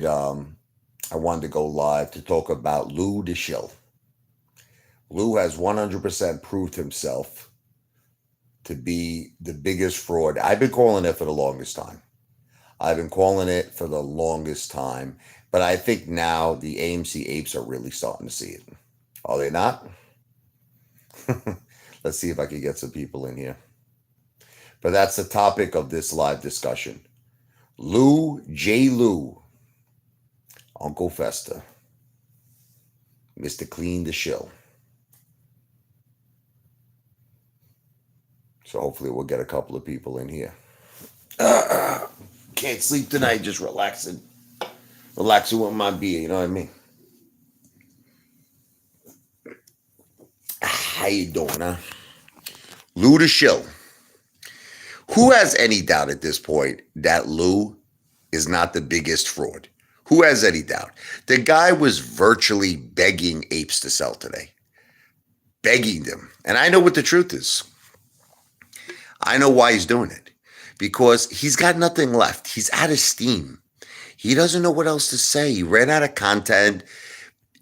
um, I wanted to go live to talk about Lou the Shill. Lou has 100% proved himself to be the biggest fraud. I've been calling it for the longest time. I've been calling it for the longest time, but I think now the AMC apes are really starting to see it. Are they not? Let's see if I can get some people in here. But that's the topic of this live discussion. Lou J. Lou, Uncle Fester, Mr. Clean the Shill. So hopefully we'll get a couple of people in here. Can't sleep tonight, just relaxing with my beer. You know what I mean? How you doing, huh? Lou the Shill. Who has any doubt at this point that Lou is not the biggest fraud? Who has any doubt? The guy was virtually begging Apes to sell today. Begging them. And I know what the truth is. I know why he's doing it. Because he's got nothing left. He's out of steam. He doesn't know what else to say. He ran out of content.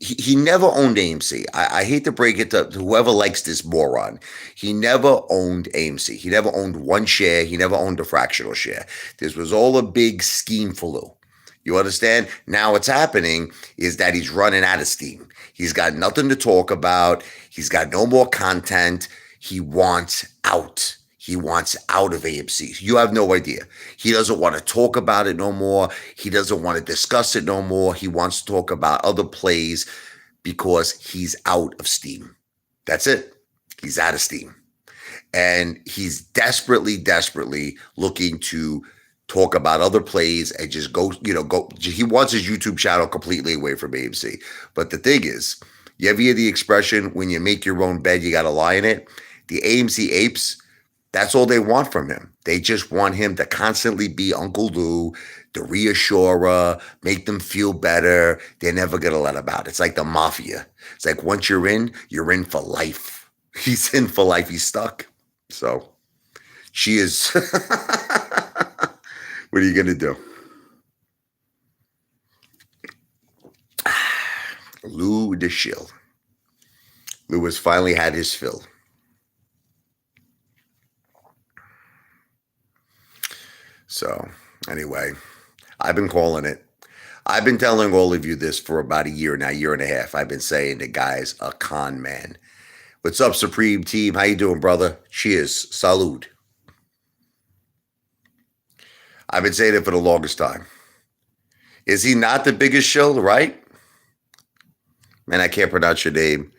He never owned AMC. I hate to break it to whoever likes this moron. He never owned AMC. He never owned one share. He never owned a fractional share. This was all a big scheme for Lou. You understand? Now what's happening is that he's running out of steam. He's got nothing to talk about. He's got no more content. He wants out. He wants out of AMC. You have no idea. He doesn't want to talk about it no more. He doesn't want to discuss it no more. He wants to talk about other plays because he's out of steam. That's it. He's out of steam. And he's desperately looking to talk about other plays and just go. He wants his YouTube channel completely away from AMC. But the thing is, you ever hear the expression, when you make your own bed, you got to lie in it? The AMC apes, that's all they want from him. They just want him to constantly be Uncle Lou, the reassurer, make them feel better. They're never going to let him out. It's like the mafia. It's like once you're in for life. He's in for life. He's stuck. So she is. What are you going to do? Lou the Shill. Lou has finally had his fill. So, anyway, I've been calling it. I've been telling all of you this for about a year now, year and a half. I've been saying the guy's a con man. What's up, Supreme Team? How you doing, brother? Cheers. Salud. I've been saying it for the longest time. Is he not the biggest shill, right? Man, I can't pronounce your name.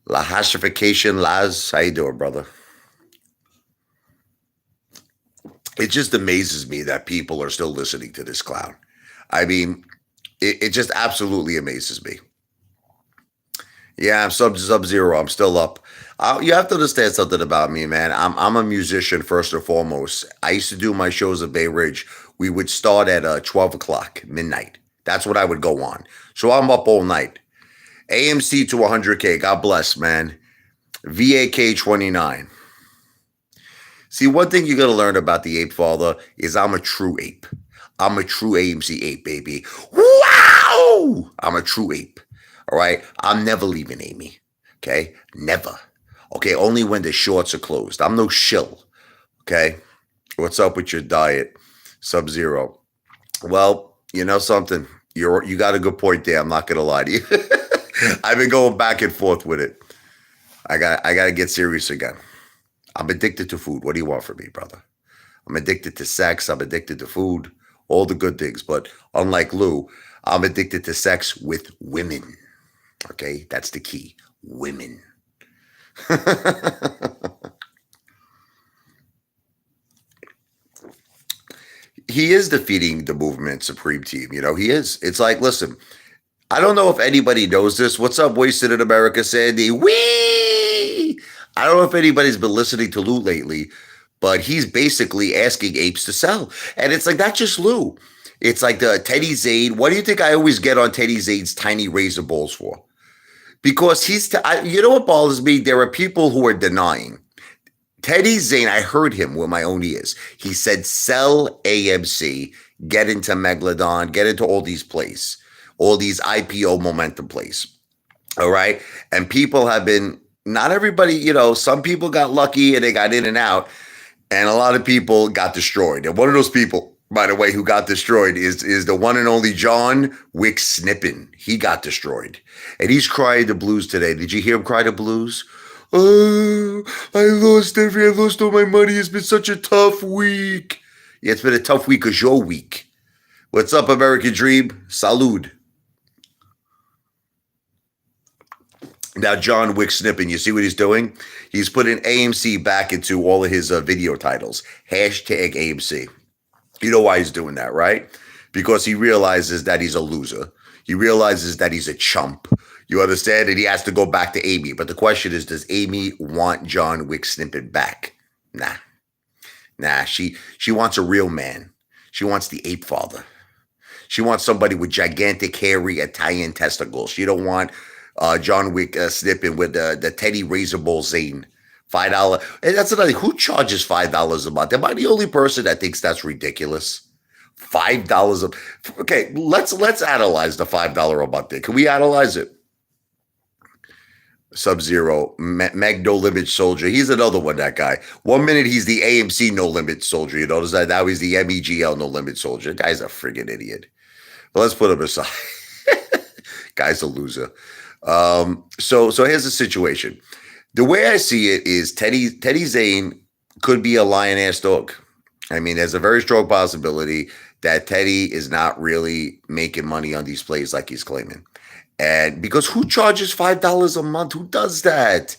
La Hasification Laz. How you doing, brother? It just amazes me that people are still listening to this clown. I mean, it just absolutely amazes me. Yeah, I'm sub-zero. I'm still up. You have to understand something about me, man. I'm a musician first and foremost. I used to do my shows at Bay Ridge. We would start at 12 o'clock, midnight. That's what I would go on. So I'm up all night. AMC to 100K. God bless, man. VAK 29. See, one thing you got to learn about the Apefather is I'm a true ape. I'm a true AMC ape, baby. Wow! I'm a true ape. All right? I'm never leaving Amy. Okay? Never. Okay? Only when the shorts are closed. I'm no shill. Okay? What's up with your diet? Sub-zero. Well, you know something? You got a good point there. I'm not going to lie to you. I've been going back and forth with it. I got to get serious again. I'm addicted to food. What do you want from me, brother? I'm addicted to sex. I'm addicted to food. All the good things. But unlike Lou, I'm addicted to sex with women. Okay? That's the key. Women. He is defeating the movement Supreme Team. You know, he is. It's like, listen, I don't know if anybody knows this. What's up, Wasted in America, Sandy? Wee! I don't know if anybody's been listening to Lou lately, but he's basically asking apes to sell. And it's like, not just Lou. It's like the Teddy Zane. What do you think I always get on Teddy Zane's tiny razor balls for? Because you know what bothers me? There are people who are denying. Teddy Zane, I heard him with my own ears. He said, sell AMC. get into Megalodon, get into all these plays, all these IPO momentum plays. All right. And people have been, not everybody, some people got lucky and they got in and out, and a lot of people got destroyed. And one of those people, by the way, who got destroyed is the one and only John Wick Snippen. He got destroyed. And he's crying the blues today. Did you hear him cry the blues? Oh, I lost all my money. It's been such a tough week. Yeah, it's been a tough week because you're weak. What's up, American Dream? Salud. Now, John Wick Snippen, you see what he's doing? He's putting AMC back into all of his video titles. Hashtag AMC. You know why he's doing that, right? Because he realizes that he's a loser. He realizes that he's a chump. You understand? And he has to go back to Amy. But the question is, does Amy want John Wick Snippen back? Nah. She wants a real man. She wants the Apefather. She wants somebody with gigantic, hairy Italian testicles. She don't want John Wick Snippen with the Teddy Razor Bowl Zane. $5. And that's another. Who charges $5 a month? Am I the only person that thinks that's ridiculous? $5 a. Okay, let's analyze the $5 a month thing. Can we analyze it? Sub-Zero, Meg No Limit Soldier. He's another one, that guy. 1 minute he's the AMC No Limit Soldier. You notice that? Now he's the MEGL No Limit Soldier. The guy's a friggin' idiot. But let's put him aside. Guy's a loser. So here's the situation. The way I see it is Teddy Zane could be a lion-ass dog. I mean, there's a very strong possibility that Teddy is not really making money on these plays like he's claiming. And because who charges $5 a month? Who does that?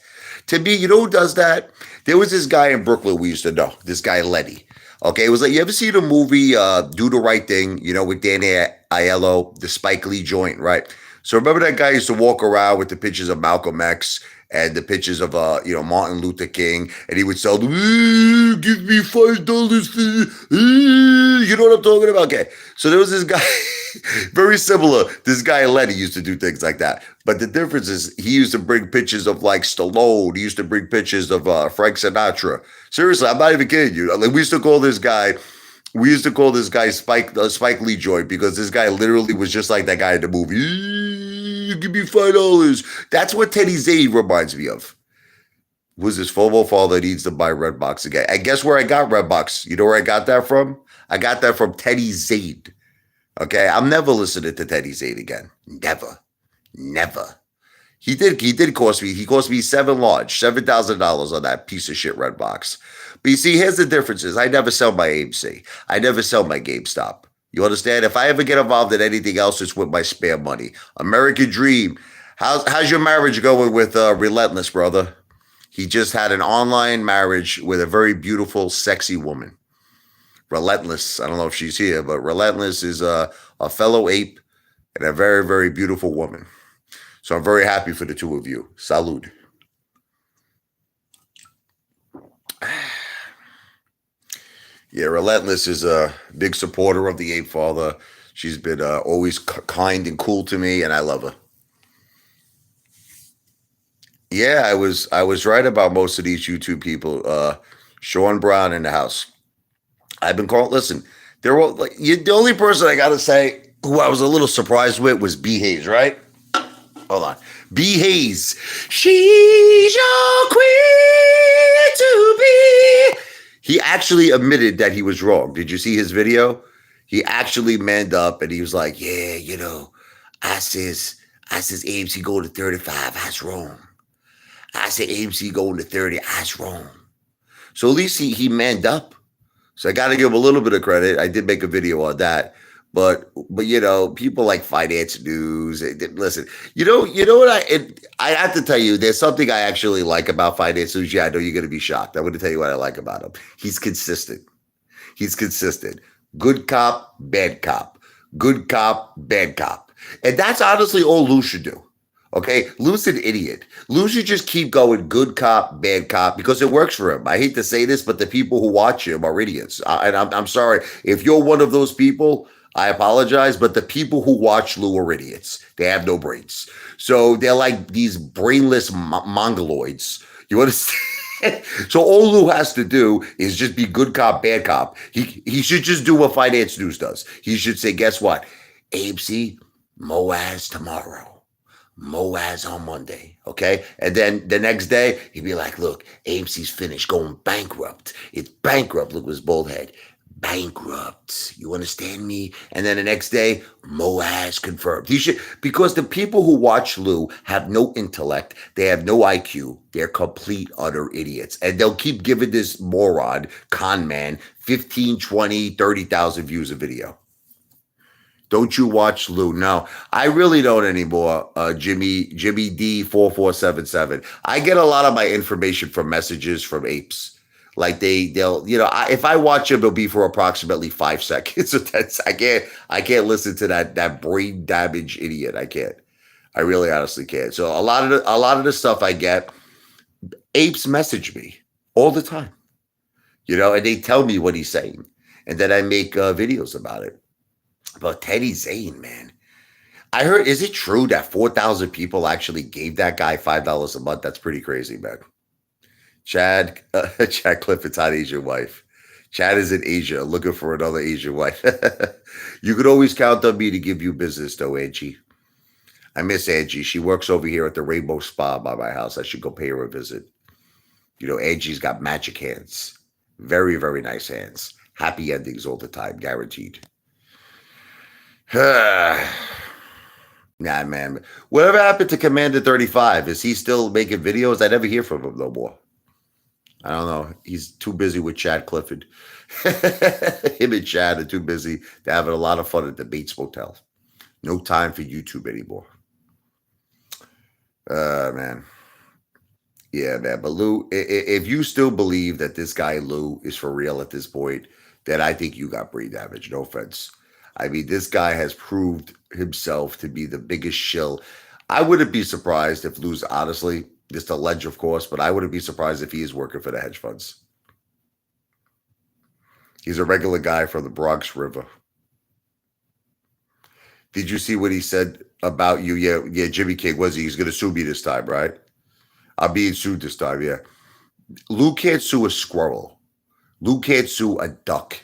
To me, you know who does that? There was this guy in Brooklyn we used to know, this guy Letty. Okay, it was like, you ever see the movie Do the Right Thing, with Danny Aiello, the Spike Lee joint, right? So remember that guy used to walk around with the pictures of Malcolm X and the pictures of Martin Luther King, and he would sell them, give me $5 for you know what I'm talking about? Okay. So there was this guy, very similar. This guy Letty used to do things like that. But the difference is he used to bring pictures of like Stallone. He used to bring pictures of Frank Sinatra. Seriously, I'm not even kidding you. Like, we used to call this guy Spike Lee joint, because this guy literally was just like that guy in the movie. Give me $5. That's what Teddy Zane reminds me of. Was his FOMO father needs to buy Redbox again. And guess where I got Redbox? You know where I got that from? I got that from Teddy Zane. Okay, I'm never listening to Teddy Zane again. Never. He did cost me. He cost me $7,000 on that piece of shit Redbox. But you see, here's the differences. I never sell my AMC. I never sell my GameStop. You understand? If I ever get involved in anything else, it's with my spare money. American Dream. How's your marriage going with Relentless, brother? He just had an online marriage with a very beautiful, sexy woman. Relentless. I don't know if she's here, but Relentless is a fellow ape and a very, very beautiful woman. So I'm very happy for the two of you. Salud. Yeah, Relentless is a big supporter of the Apefather. She's been always kind and cool to me, and I love her. Yeah, I was right about most of these YouTube people. Sean Brown in the house. I've been called. Listen, they're all like, the only person I gotta say who I was a little surprised with was B Hayes, right? Hold on, B Hayes. She's your queen to be. He actually admitted that he was wrong. Did you see his video? He actually manned up and he was like, "Yeah, I says AMC go to 35. That's wrong. I said AMC going to 30. That's wrong." So at least he manned up. So I got to give him a little bit of credit. I did make a video on that. But people like Finance News. Listen, you know what I have to tell you, there's something I actually like about Finance News. Yeah, I know you're going to be shocked. I'm going to tell you what I like about him. He's consistent. Good cop, bad cop. Good cop, bad cop. And that's honestly all Lou should do. Okay, Lou's an idiot. Lou should just keep going good cop, bad cop, because it works for him. I hate to say this, but the people who watch him are idiots. And I'm sorry. If you're one of those people, I apologize, but the people who watch Lou are idiots. They have no brains. So they're like these brainless mongoloids. You understand? So all Lou has to do is just be good cop, bad cop. He should just do what Finance News does. He should say, guess what? AMC, Moaz tomorrow. Moaz on Monday. Okay. And then the next day, he'd be like, look, AMC's finished going bankrupt. It's bankrupt. Look at his bald head. Bankrupt. You understand me? And then the next day, Moaz confirmed. He should, because the people who watch Lou have no intellect, they have no IQ, they're complete utter idiots. And they'll keep giving this moron, con man, 15, 20, 30,000 views a video. Don't you watch Lou? No, I really don't anymore. Jimmy D4477. I get a lot of my information from messages from Apes. Like they'll if I watch them, it'll be for approximately 5 seconds. So I can't listen to that brain damaged idiot. I can't. I really honestly can't. So a lot of the stuff I get, Apes message me all the time. And they tell me what he's saying, and then I make videos about it. But Teddy Zane, man, I heard. Is it true that 4,000 people actually gave that guy $5 a month? That's pretty crazy, man. Chad Clifton's hot Asian wife. Chad is in Asia looking for another Asian wife. You could always count on me to give you business, though, Angie. I miss Angie. She works over here at the Rainbow Spa by my house. I should go pay her a visit. Angie's got magic hands. Very, very nice hands. Happy endings all the time, guaranteed. Nah, man. Whatever happened to Commander 35? Is he still making videos? I never hear from him no more. I don't know. He's too busy with Chad Clifford. Him and Chad are too busy. They're having a lot of fun at the Bates Motel. No time for YouTube anymore. Man. Yeah, man. But Lou, if you still believe that this guy Lou is for real at this point, then I think you got brain damage. No offense. I mean, this guy has proved himself to be the biggest shill. I wouldn't be surprised if Lou's honestly, just a ledge, of course, but I wouldn't be surprised if he is working for the hedge funds. He's a regular guy from the Bronx River. Did you see what he said about you? Yeah, Jimmy King, was he? He's going to sue me this time, right? I'm being sued this time, yeah. Lou can't sue a squirrel. Lou can't sue a duck.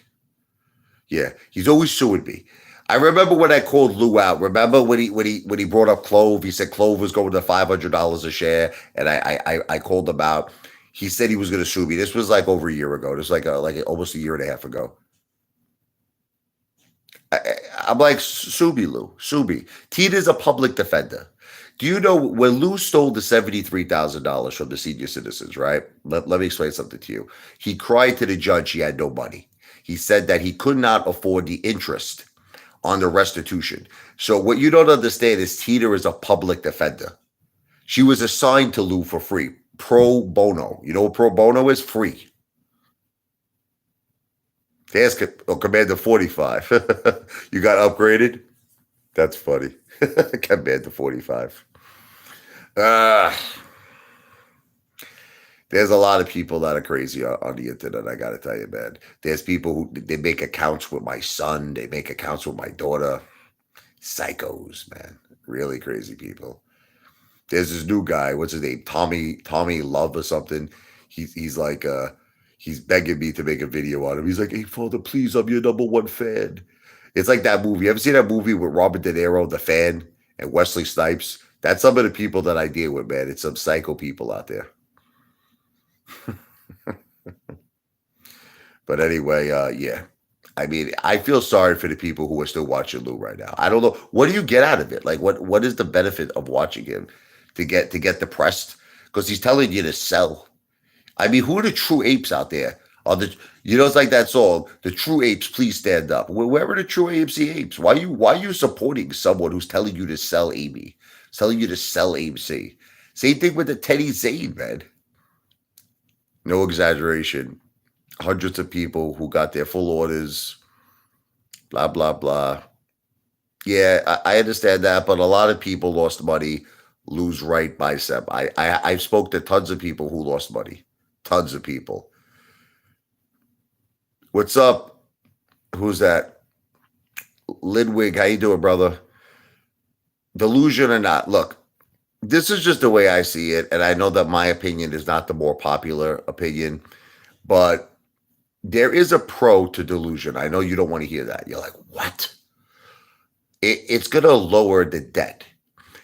Yeah, he's always suing me. I remember when I called Lou out. Remember when he brought up Clove? He said Clove was going to $500 a share, and I called him out. He said he was going to sue me. This was like over a year ago. This was like almost a year and a half ago. I'm like, sue me, Lou. Sue me. Tina's a public defender. Do you know when Lou stole the $73,000 from the senior citizens, right? Let me explain something to you. He cried to the judge he had no money. He said that he could not afford the interest on the restitution. So what you don't understand is Tina is a public defender. She was assigned to Lou for free. Pro bono. You know what pro bono is? Free. Ask Commander 45. You got upgraded? That's funny. Commander 45. There's a lot of people that are crazy on the internet, I got to tell you, man. There's people who they make accounts with my son. They make accounts with my daughter. Psychos, man. Really crazy people. There's this new guy. What's his name? Tommy Love or something. He's like, he's begging me to make a video on him. He's like, hey, Father, please, I'm your #1 fan. It's like that movie. You ever seen that movie with Robert De Niro, The Fan, and Wesley Snipes? That's some of the people that I deal with, man. It's some psycho people out there. But anyway, yeah. I mean, I feel sorry for the people who are still watching Lou right now. I don't know. What do you get out of it? Like, what is the benefit of watching him? To get depressed? Because he's telling you to sell. I mean, who are the true apes out there? It's like that song, the true apes, please stand up. Where are the true AMC apes? Why are you supporting someone who's telling you to sell Amy? Telling you to sell AMC. Same thing with the Teddy Zane, man. No exaggeration. Hundreds of people who got their full orders, blah, blah, blah. Yeah, I understand that, but a lot of people lost money, lose right bicep. I spoke to tons of people who lost money. Tons of people. What's up? Who's that? Lidwig, how you doing, brother? Delusion or not? Look, this is just the way I see it, and I know that my opinion is not the more popular opinion, but there is a pro to delusion. I know you don't want to hear that. You're like, what? It's going to lower the debt.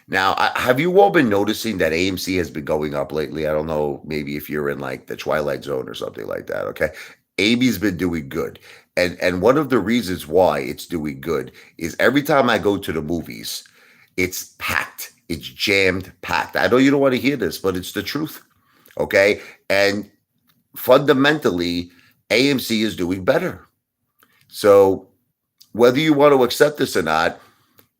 Now, have you all been noticing that AMC has been going up lately? I don't know, maybe if you're in like the Twilight Zone or something like that. Okay, AMC's been doing good, and one of the reasons why it's doing good is every time I go to the movies, it's packed. It's jammed packed. I know you don't want to hear this, but it's the truth. Okay, and fundamentally, AMC is doing better. So whether you want to accept this or not,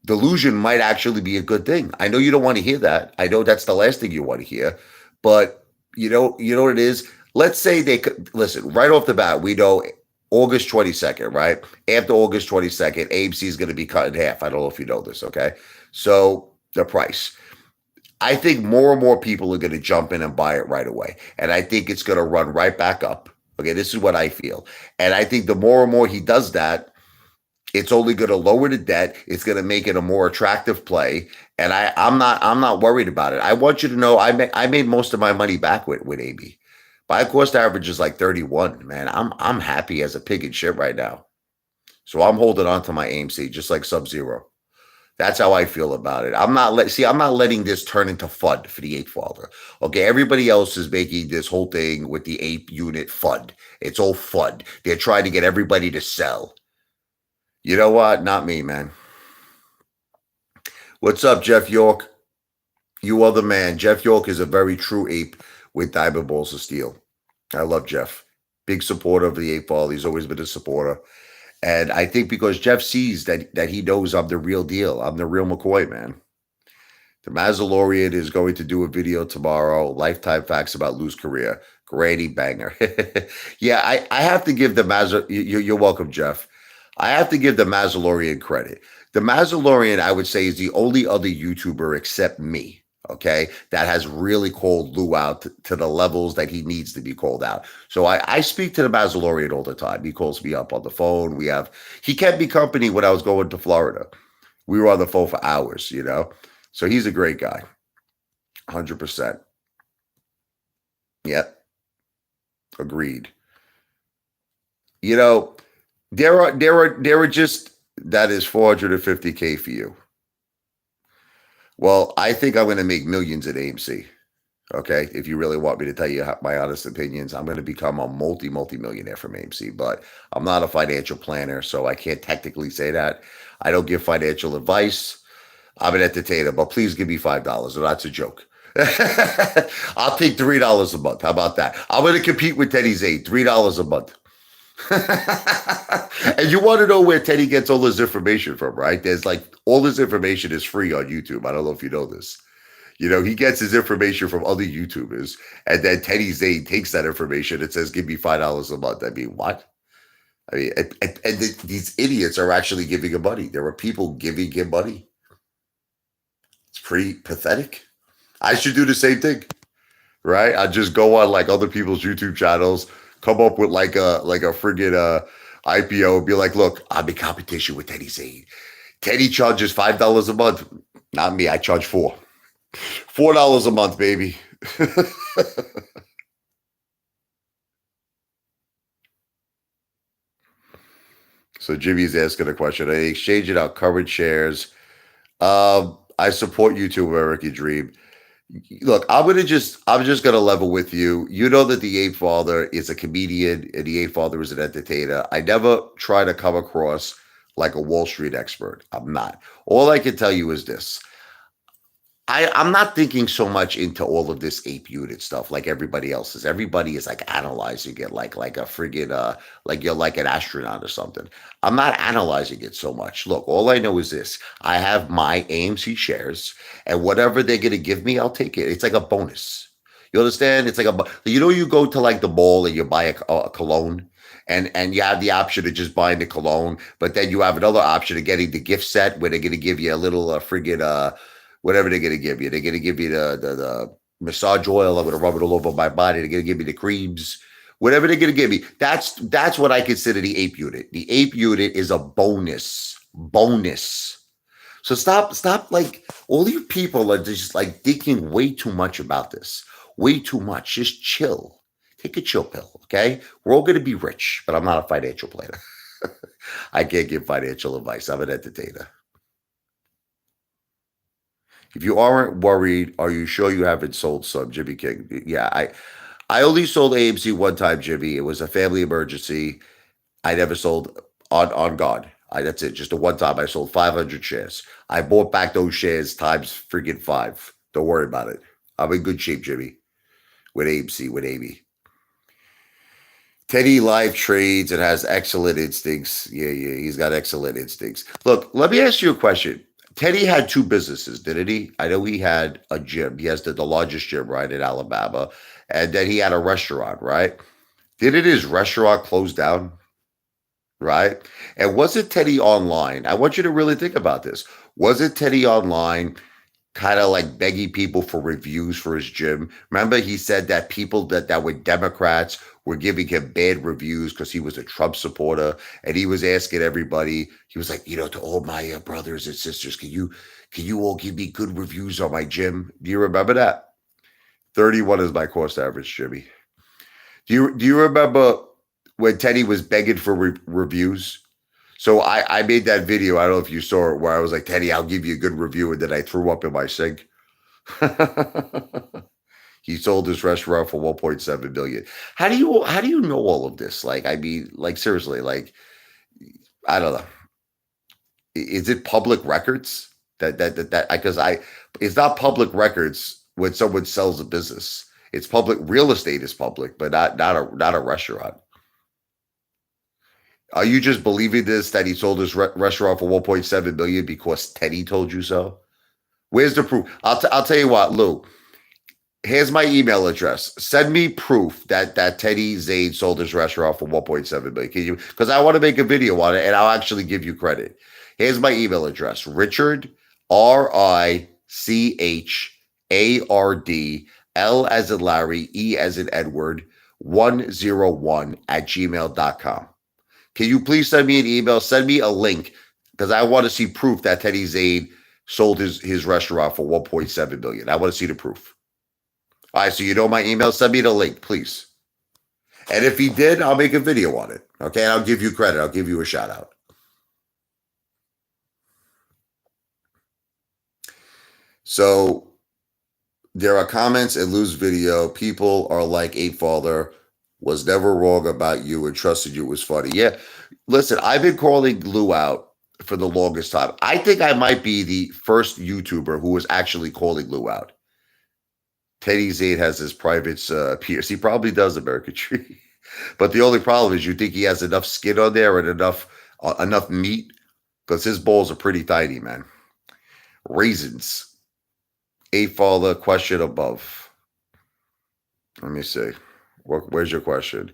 delusion might actually be a good thing. I know you don't want to hear that. I know that's the last thing you want to hear, but you know what it is. Let's say they could listen right off the bat. We know August 22nd, right? After August 22nd, AMC is going to be cut in half. I don't know if you know this. Okay, so the price. I think more and more people are going to jump in and buy it right away, and I think it's going to run right back up. Okay, this is what I feel, and I think the more and more he does that, it's only going to lower the debt. It's going to make it a more attractive play, and I'm not worried about it. I want you to know I made most of my money back with AB. My cost average is like 31. Man, I'm happy as a pig in shit right now. So I'm holding on to my AMC just like Sub Zero. That's how I feel about it. I'm not letting this turn into FUD for the Apefather. Okay, everybody else is making this whole thing with the ape unit FUD. It's all FUD. They're trying to get everybody to sell. You know what? Not me, man. What's up, Jeff York? You are the man. Jeff York is a very true ape with diamond balls of steel. I love Jeff. Big supporter of the ape ball. He's always been a supporter. And I think because Jeff sees that he knows I'm the real deal. I'm the real McCoy, man. The Mandalorian is going to do a video tomorrow. Lifetime facts about Lou's career. Granny banger. Yeah, I have to give the You're welcome, Jeff. I have to give the Mandalorian credit. The Mandalorian, I would say, is the only other YouTuber except me, okay, that has really called Lou out to the levels that he needs to be called out. So I speak to the Mandalorian all the time. He calls me up on the phone. He kept me company when I was going to Florida. We were on the phone for hours, you know. So he's a great guy. 100%. Yep. Agreed. You know, there are just that is 450K for you. Well, I think I'm going to make millions at AMC. Okay, if you really want me to tell you my honest opinions, I'm going to become a multi-millionaire from AMC, but I'm not a financial planner, so I can't technically say that. I don't give financial advice. I'm an entertainer, but please give me $5. That's a joke. I'll take $3 a month. How about that? I'm going to compete with Teddy Zane. $3 a month. And you want to know where Teddy gets all his information from, right? There's like all his information is free on YouTube. I don't know if you know this. You know, he gets his information from other YouTubers, and then Teddy Zane takes that information and says, "Give me $5 a month." I mean, what? I mean, these idiots are actually giving him money. There are people giving him money. It's pretty pathetic. I should do the same thing, right? I just go on like other people's YouTube channels, come up with like a friggin' IPO, and be like, "Look, I'm in competition with Teddy Zane. Teddy charges $5 a month. Not me. I charge $4 a month, baby." So Jimmy's asking a question. I exchange it out current shares. I support you too, American Dream. Look, I'm just gonna level with you. You know that the Ape Father is a comedian and the Ape Father is an entertainer. I never try to come across like a Wall Street expert. I'm not. All I can tell you is this. I'm not thinking so much into all of this ape unit stuff like everybody else is. Everybody is like analyzing it like a friggin' like you're like an astronaut or something. I'm not analyzing it so much. Look, all I know is this. I have my AMC shares, and whatever they're gonna give me, I'll take it. It's like a bonus. You understand? It's like you go to like the mall and you buy a cologne. And you have the option of just buying the cologne, but then you have another option of getting the gift set where they're going to give you a little friggin' whatever they're going to give you. They're going to give you the massage oil. I'm going to rub it all over my body. They're going to give me the creams. Whatever they're going to give me. That's what I consider the ape unit. The ape unit is a bonus. Bonus. So stop like all you people are just like thinking way too much about this. Way too much. Just chill. Take a chill pill, okay? We're all gonna be rich, but I'm not a financial planner. I can't give financial advice. I'm an entertainer. If you aren't worried, are you sure you haven't sold some, Jimmy King? Yeah, I only sold AMC one time, Jimmy. It was a family emergency. I never sold on God. That's it. Just the one time I sold 500 shares. I bought back those shares times freaking five. Don't worry about it. I'm in good shape, Jimmy. With AMC, with Amy. Teddy live trades and has excellent instincts. Yeah, he's got excellent instincts. Look, let me ask you a question. Teddy had two businesses, didn't he? I know he had a gym. He has the largest gym, right, in Alabama. And then he had a restaurant, right? Didn't his restaurant close down? Right? And was it Teddy online? I want you to really think about this. Was it Teddy online kind of like begging people for reviews for his gym? Remember, he said that people that were Democrats were giving him bad reviews because he was a Trump supporter, and he was asking everybody. He was like, to all my brothers and sisters, can you all give me good reviews on my gym? Do you remember that? 31 is my cost average, Jimmy. Do you remember when Teddy was begging for reviews? So I made that video. I don't know if you saw it, where I was like, Teddy, I'll give you a good review, and then I threw up in my sink. He sold his restaurant for 1.7 billion. How do you know all of this? Like, I mean, like seriously, like I don't know. Is it public records that because it's not public records when someone sells a business. It's public. Real estate is public, but not a restaurant. Are you just believing this, that he sold his restaurant for 1.7 billion because Teddy told you so? Where's the proof? I'll tell you what, Lou. Here's my email address. Send me proof that Teddy Zane sold his restaurant for 1.7 billion. Can you? Because I want to make a video on it, and I'll actually give you credit. Here's my email address: Richard, RICHARD, L as in Larry, E as in Edward, 101 at gmail.com. Can you please send me an email? Send me a link, because I want to see proof that Teddy Zane sold his restaurant for 1.7 billion. I want to see the proof. All right, so you know my email. Send me the link, please. And if he did, I'll make a video on it. Okay, and I'll give you credit. I'll give you a shout out. So there are comments in Lou's video. People are like, Apefather was never wrong about you and trusted you. It was funny. Yeah, listen, I've been calling Lou out for the longest time. I think I might be the first YouTuber who was actually calling Lou out. Teddy Zane has his privates peers. He probably does, American Tree. But the only problem is, you think he has enough skin on there and enough meat? Because his balls are pretty tiny, man. Raisins. Apefather, question above. Let me see. Where's your question?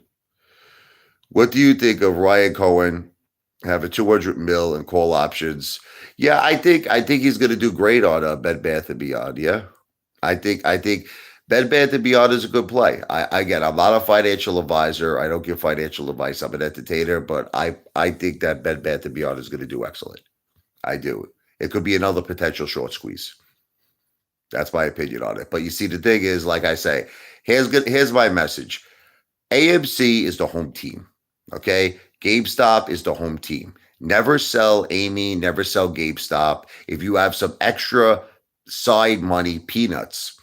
What do you think of Ryan Cohen having 200 mil in call options? Yeah, I think he's going to do great on Bed Bath & Beyond. Yeah, I think Bed Bath & Beyond is a good play. Again, I'm not a financial advisor. I don't give financial advice. I'm an entertainer, but I think that Bed Bath & Beyond is going to do excellent. I do. It could be another potential short squeeze. That's my opinion on it. But you see, the thing is, like I say, here's my message. AMC is the home team. Okay? GameStop is the home team. Never sell Amy, never sell GameStop. If you have some extra side money, peanuts,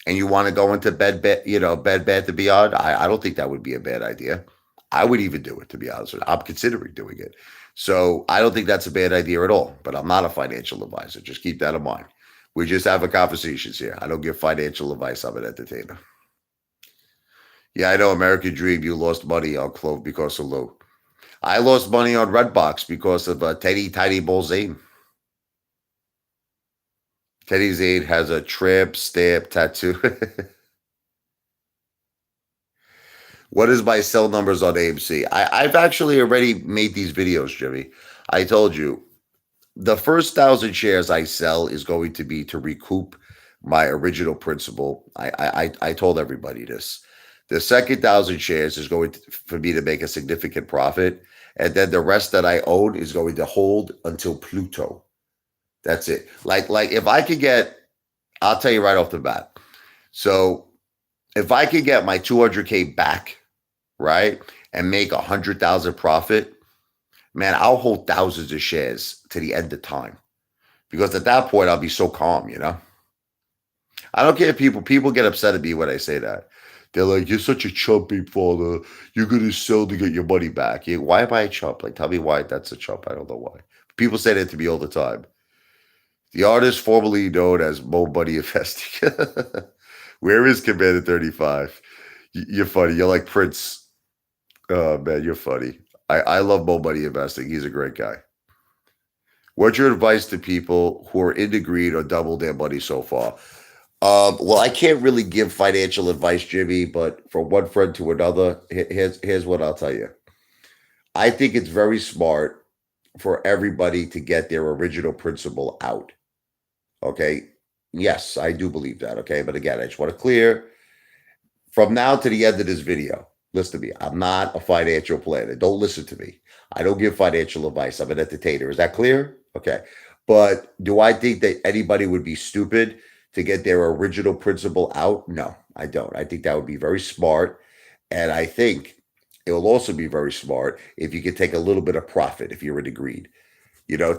and you want to go into Bed Bath & Beyond, I don't think that would be a bad idea. I would even do it, to be honest with you. I'm considering doing it. So I don't think that's a bad idea at all. But I'm not a financial advisor. Just keep that in mind. We just have a conversations here. I don't give financial advice. I'm an entertainer. Yeah, I know, American Dream. You lost money on Clove because of Lou. I lost money on Redbox because of Teddy Tiny Bull Zane. Teddy Zane has a tramp stamp tattoo. What is my sell numbers on AMC? I've actually already made these videos, Jimmy. I told you, the first 1,000 shares I sell is going to be to recoup my original principal. I told everybody this. The second 1,000 shares is going for me to make a significant profit. And then the rest that I own is going to hold until Pluto. That's it. Like if I could get, I'll tell you right off the bat. So if I could get my 200K back, right, and make 100,000 profit, man, I'll hold thousands of shares to the end of time because at that point I'll be so calm, you know. I don't care if people get upset at me when I say that. They're like, "You're such a chump, father. You're gonna sell to get your money back." Yeah, why am I a chump? Like, tell me why that's a chump. I don't know why. People say that to me all the time. The artist formerly known as Mo Money Investing. Where is Commander 35? You're funny. You're like Prince. Oh man, you're funny. I love Mo Money Investing. He's a great guy. What's your advice to people who are in the green or double their money so far? Well, I can't really give financial advice, Jimmy, but from one friend to another, here's what I'll tell you. I think it's very smart for everybody to get their original principal out. Okay. Yes, I do believe that. Okay. But again, I just want to clear from now to the end of this video. Listen to me. I'm not a financial planner. Don't listen to me. I don't give financial advice. I'm an entertainer. Is that clear? Okay. But do I think that anybody would be stupid to get their original principal out? No, I don't. I think that would be very smart. And I think it will also be very smart if you could take a little bit of profit if you're in the green.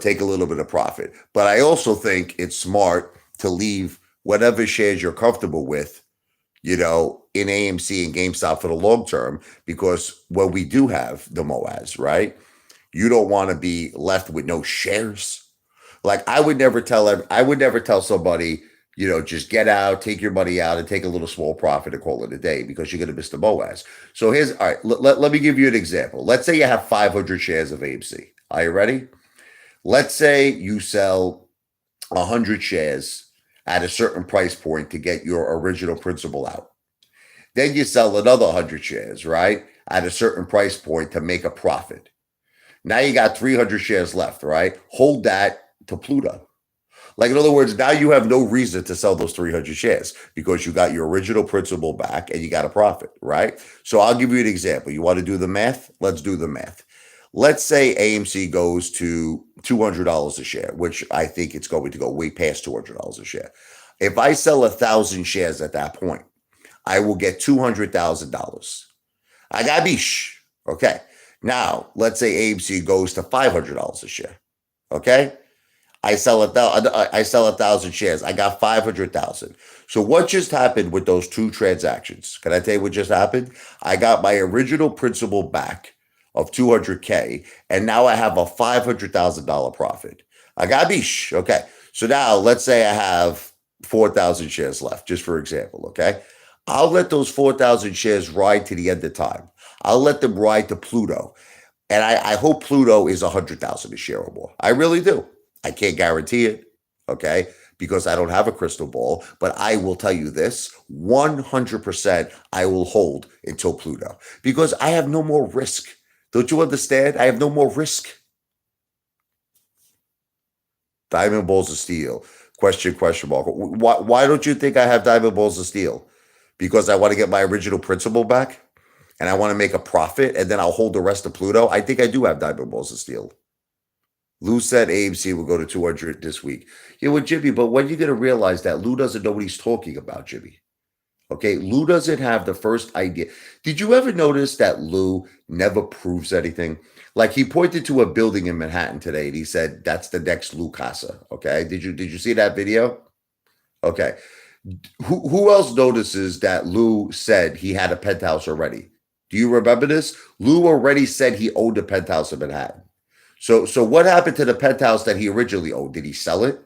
Take a little bit of profit. But I also think it's smart to leave whatever shares you're comfortable with, in AMC and GameStop for the long term, because when we do have the MOAS, right, you don't want to be left with no shares. Like I would never tell somebody, just get out, take your money out and take a little small profit and call it a day because you're going to miss the MOAS. So all right, let me give you an example. Let's say you have 500 shares of AMC. Are you ready? Let's say you sell 100 shares at a certain price point to get your original principal out. Then you sell another 100 shares, right, at a certain price point to make a profit. Now you got 300 shares left, right? Hold that to Pluto. Like, in other words, now you have no reason to sell those 300 shares because you got your original principal back and you got a profit, right? So I'll give you an example. You want to do the math? Let's do the math. Let's say AMC goes to $200 a share, which I think it's going to go way past $200 a share. If I sell 1,000 shares at that point, I will get $200,000. I got bish. Okay. Now, let's say AMC goes to $500 a share. Okay. I sell 1,000 shares. I got 500,000. So what just happened with those two transactions? Can I tell you what just happened? I got my original principal back of 200K, and now I have a $500,000 profit. I got bish. Okay. So now let's say I have 4,000 shares left, just for example. Okay. I'll let those 4,000 shares ride to the end of time. I'll let them ride to Pluto. And I hope Pluto is 100,000 a share or more. I really do. I can't guarantee it, okay, because I don't have a crystal ball. But I will tell you this 100% I will hold until Pluto because I have no more risk. Don't you understand? I have no more risk. Diamond balls of steel. Question mark. Why don't you think I have diamond balls of steel? Because I want to get my original principal back and I want to make a profit and then I'll hold the rest of Pluto. I think I do have diamond balls of steel. Lou said AMC will go to 200 this week. Yeah, well, Jimmy, but when are you going to realize that Lou doesn't know what he's talking about, Jimmy? Okay, Lou doesn't have the first idea. Did you ever notice that Lou never proves anything? Like he pointed to a building in Manhattan today and he said that's the next Lou Casa. Okay, did you see that video? Okay, who else notices that Lou said he had a penthouse already? Do you remember this? Lou already said he owned a penthouse in Manhattan. So what happened to the penthouse that he originally owned? Did he sell it?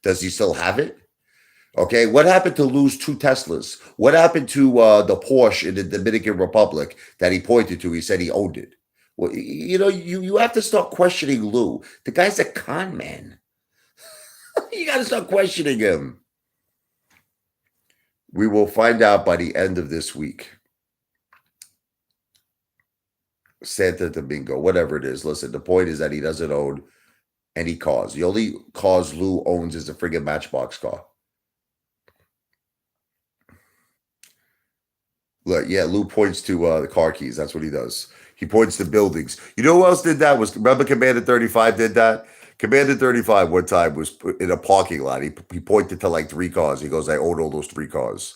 Does he still have it? Okay. What happened to Lou's two Teslas? What happened to the Porsche in the Dominican Republic that he pointed to? He said he owned it. Well, you have to start questioning Lou. The guy's a con man. You got to start questioning him. We will find out by the end of this week. Santa Domingo, whatever it is. Listen, the point is that he doesn't own any cars. The only cars Lou owns is a friggin' Matchbox car. Look, yeah, Lou points to the car keys. That's what he does. He points to buildings. You know who else did that? Remember Commander 35 did that? Commander 35 one time was in a parking lot. He pointed to like three cars. He goes, I own all those three cars.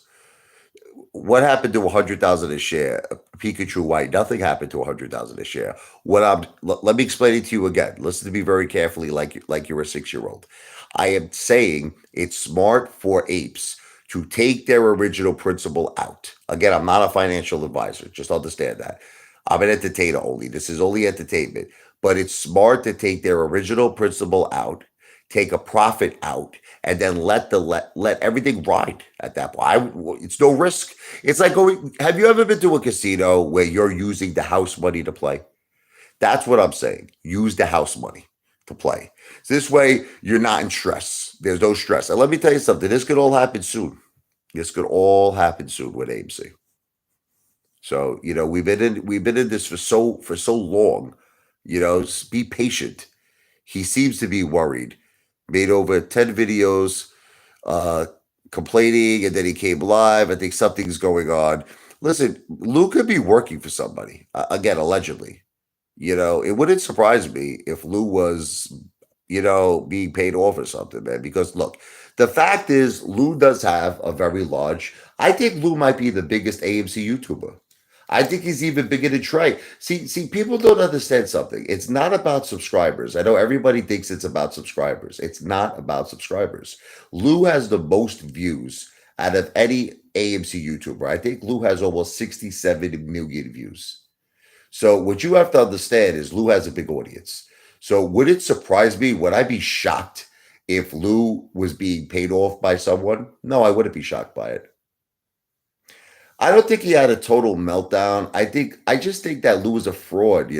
What happened to 100,000 a share? Pikachu White. Nothing happened to 100,000 a share. Let me explain it to you again. Listen to me very carefully, like you're a 6-year-old. I am saying it's smart for apes to take their original principle out. Again, I'm not a financial advisor. Just understand that. I'm an entertainer only. This is only entertainment. But it's smart to take their original principle out, take a profit out, and then let everything ride at that point. It's no risk. It's like going. Have you ever been to a casino where you're using the house money to play? That's what I'm saying. Use the house money to play. So this way, you're not in stress. There's no stress. And let me tell you something. This could all happen soon. This could all happen soon with AMC. So we've been in this for so long. Be patient. He seems to be worried. Made over 10 videos uh, complaining, and then he came live. I think something's going on. Listen, Lou could be working for somebody, again, allegedly. It wouldn't surprise me if Lou was, being paid off or something, man. Because look, the fact is, Lou does have a very large. I think Lou might be the biggest AMC YouTuber. I think he's even bigger than Trey. See, people don't understand something. It's not about subscribers. I know everybody thinks it's about subscribers. It's not about subscribers. Lou has the most views out of any AMC YouTuber. I think Lou has almost 67 million views. So what you have to understand is Lou has a big audience. So would it surprise me? Would I be shocked if Lou was being paid off by someone? No, I wouldn't be shocked by it. I don't think he had a total meltdown. I just think that Lou is a fraud,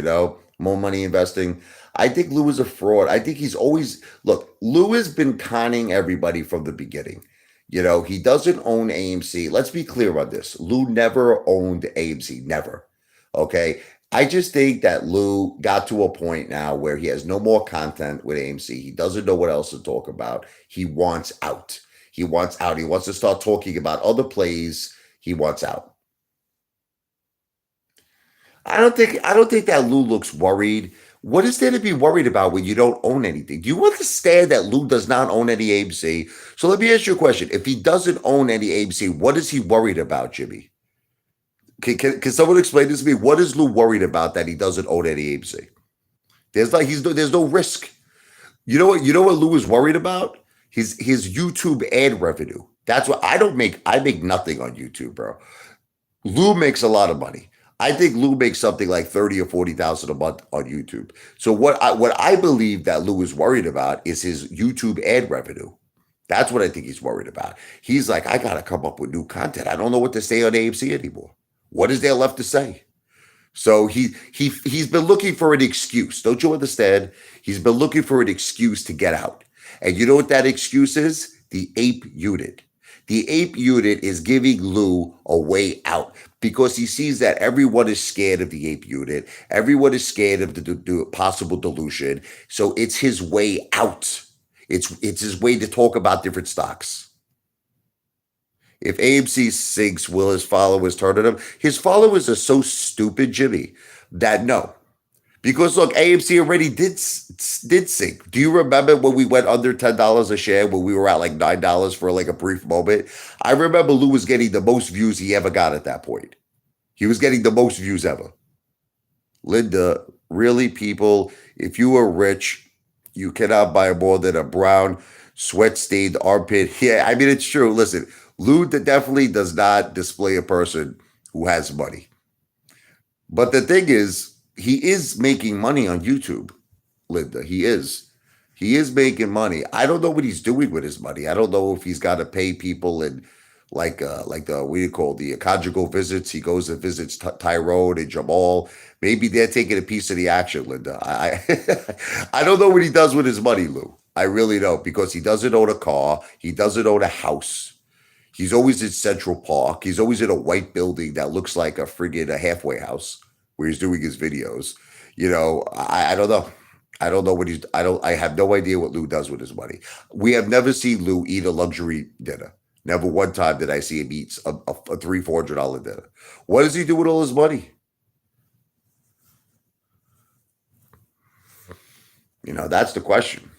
more money investing. I think Lou is a fraud. I think he's always look, Lou has been conning everybody from the beginning. He doesn't own AMC. Let's be clear on this. Lou never owned AMC, never. Okay. I just think that Lou got to a point now where he has no more content with AMC. He doesn't know what else to talk about. He wants out. He wants out. He wants to start talking about other plays. He wants out. I don't think that Lou looks worried. What is there to be worried about when you don't own anything? Do you understand that Lou does not own any AMC? So let me ask you a question. If he doesn't own any AMC, what is he worried about, Jimmy? Can someone explain this to me? What is Lou worried about that he doesn't own any AMC? There's no risk. You know what Lou is worried about? His YouTube ad revenue. That's what I don't make. I make nothing on YouTube, bro. Lou makes a lot of money. I think Lou makes something like 30 or 40,000 a month on YouTube. So what I believe that Lou is worried about is his YouTube ad revenue. That's what I think he's worried about. He's like, I gotta come up with new content. I don't know what to say on AMC anymore. What is there left to say? So he's been looking for an excuse. Don't you understand? He's been looking for an excuse to get out. And you know what that excuse is? The ape unit. The ape unit is giving Lou a way out because he sees that everyone is scared of the ape unit. Everyone is scared of the possible dilution. So it's his way out. It's his way to talk about different stocks. If AMC sinks, will his followers turn on him? His followers are so stupid, Jimmy, that no. Because look, AMC already did sink. Do you remember when we went under $10 a share, when we were at like $9 for like a brief moment? I remember Lou was getting the most views he ever got at that point. He was getting the most views ever. Linda, really, people, if you are rich, you cannot buy more than a brown sweat-stained armpit. Yeah, I mean, it's true. Listen, Lou definitely does not display a person who has money. But the thing is, he is making money on YouTube, Linda. He is. He is making money. I don't know what he's doing with his money. I don't know if he's got to pay people and like the what do you call the conjugal visits. He goes and visits Tyrone and Jamal. Maybe they're taking a piece of the action, Linda. I don't know what he does with his money, Lou. I really don't because he doesn't own a car. He doesn't own a house. He's always in Central Park. He's always in a white building that looks like a halfway house where he's doing his videos. I don't know. I don't know what he's. I have no idea what Lou does with his money. We have never seen Lou eat a luxury dinner. Never one time did I see him eat a $300-400 dinner. What does he do with all his money? That's the question.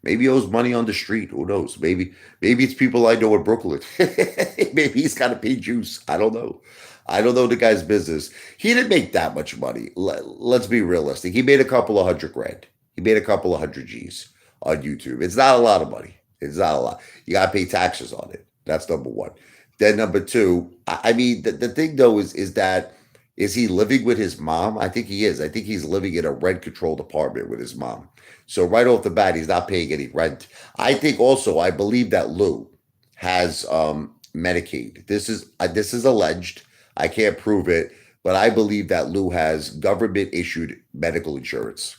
Maybe he owes money on the street. Who knows? Maybe it's people I know in Brooklyn. Maybe he's got to pay juice. I don't know. I don't know the guy's business. He didn't make that much money. Let's be realistic. He made a couple of hundred grand. He made a couple of hundred G's on YouTube. It's not a lot of money. It's not a lot. You got to pay taxes on it. That's number one. Then number two, I mean, the thing though is that is he living with his mom? I think he is. I think he's living in a rent controlled apartment with his mom. So right off the bat, he's not paying any rent. I think also, I believe that Lou has Medicaid. This is alleged. I can't prove it, but I believe that Lou has government issued medical insurance.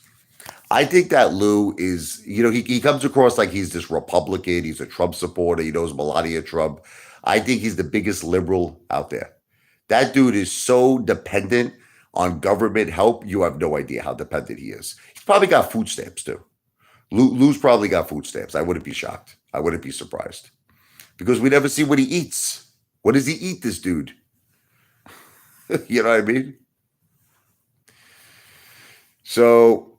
I think that Lou is, he comes across like he's this Republican. He's a Trump supporter. He knows Melania Trump. I think he's the biggest liberal out there. That dude is so dependent on government help. You have no idea how dependent he is. He's probably got food stamps too. Lou's probably got food stamps. I wouldn't be shocked. I wouldn't be surprised because we never see what he eats. What does he eat, this dude? You know what I mean? So,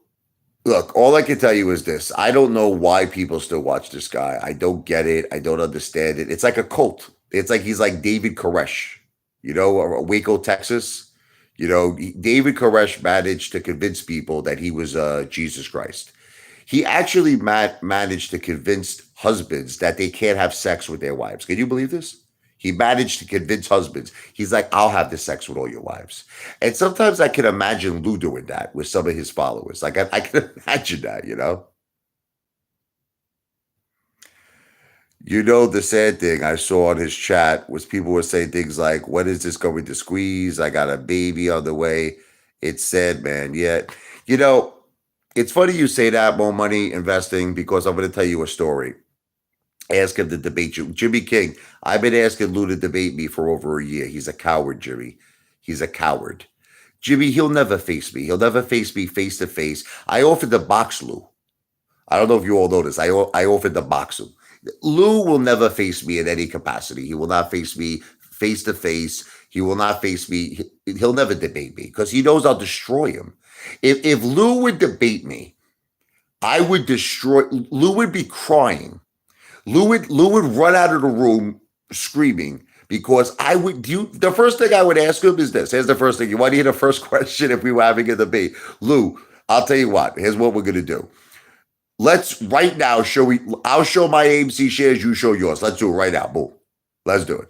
look, all I can tell you is this. I don't know why people still watch this guy. I don't get it. I don't understand it. It's like a cult. It's like he's like David Koresh, Waco, Texas. David Koresh managed to convince people that he was Jesus Christ. He actually managed to convince husbands that they can't have sex with their wives. Can you believe this? He managed to convince husbands. He's like, I'll have the sex with all your wives. And sometimes I can imagine Lou doing that with some of his followers. Like, I can imagine that. The sad thing I saw on his chat was people were saying things like, when is this going to squeeze? I got a baby on the way. It's sad, man. Yet, it's funny you say that, More Money Investing, because I'm going to tell you a story. Ask him to debate you. Jimmy King, I've been asking Lou to debate me for over a year. He's a coward, Jimmy. He's a coward. Jimmy, he'll never face me. He'll never face me face to face. I offered to box Lou. I don't know if you all know this. I offered to box him. Lou will never face me in any capacity. He will not face me face to face. He will not face me. He'll never debate me because he knows I'll destroy him. If Lou would debate me, I would destroy. Lou would be crying. Lou would run out of the room screaming because the first thing I would ask him is this. Here's the first thing. You want to hear the first question if we were having a debate? Lou, I'll tell you what. Here's what we're going to do. Let's right now I'll show my AMC shares, you show yours. Let's do it right now. Boom. Let's do it.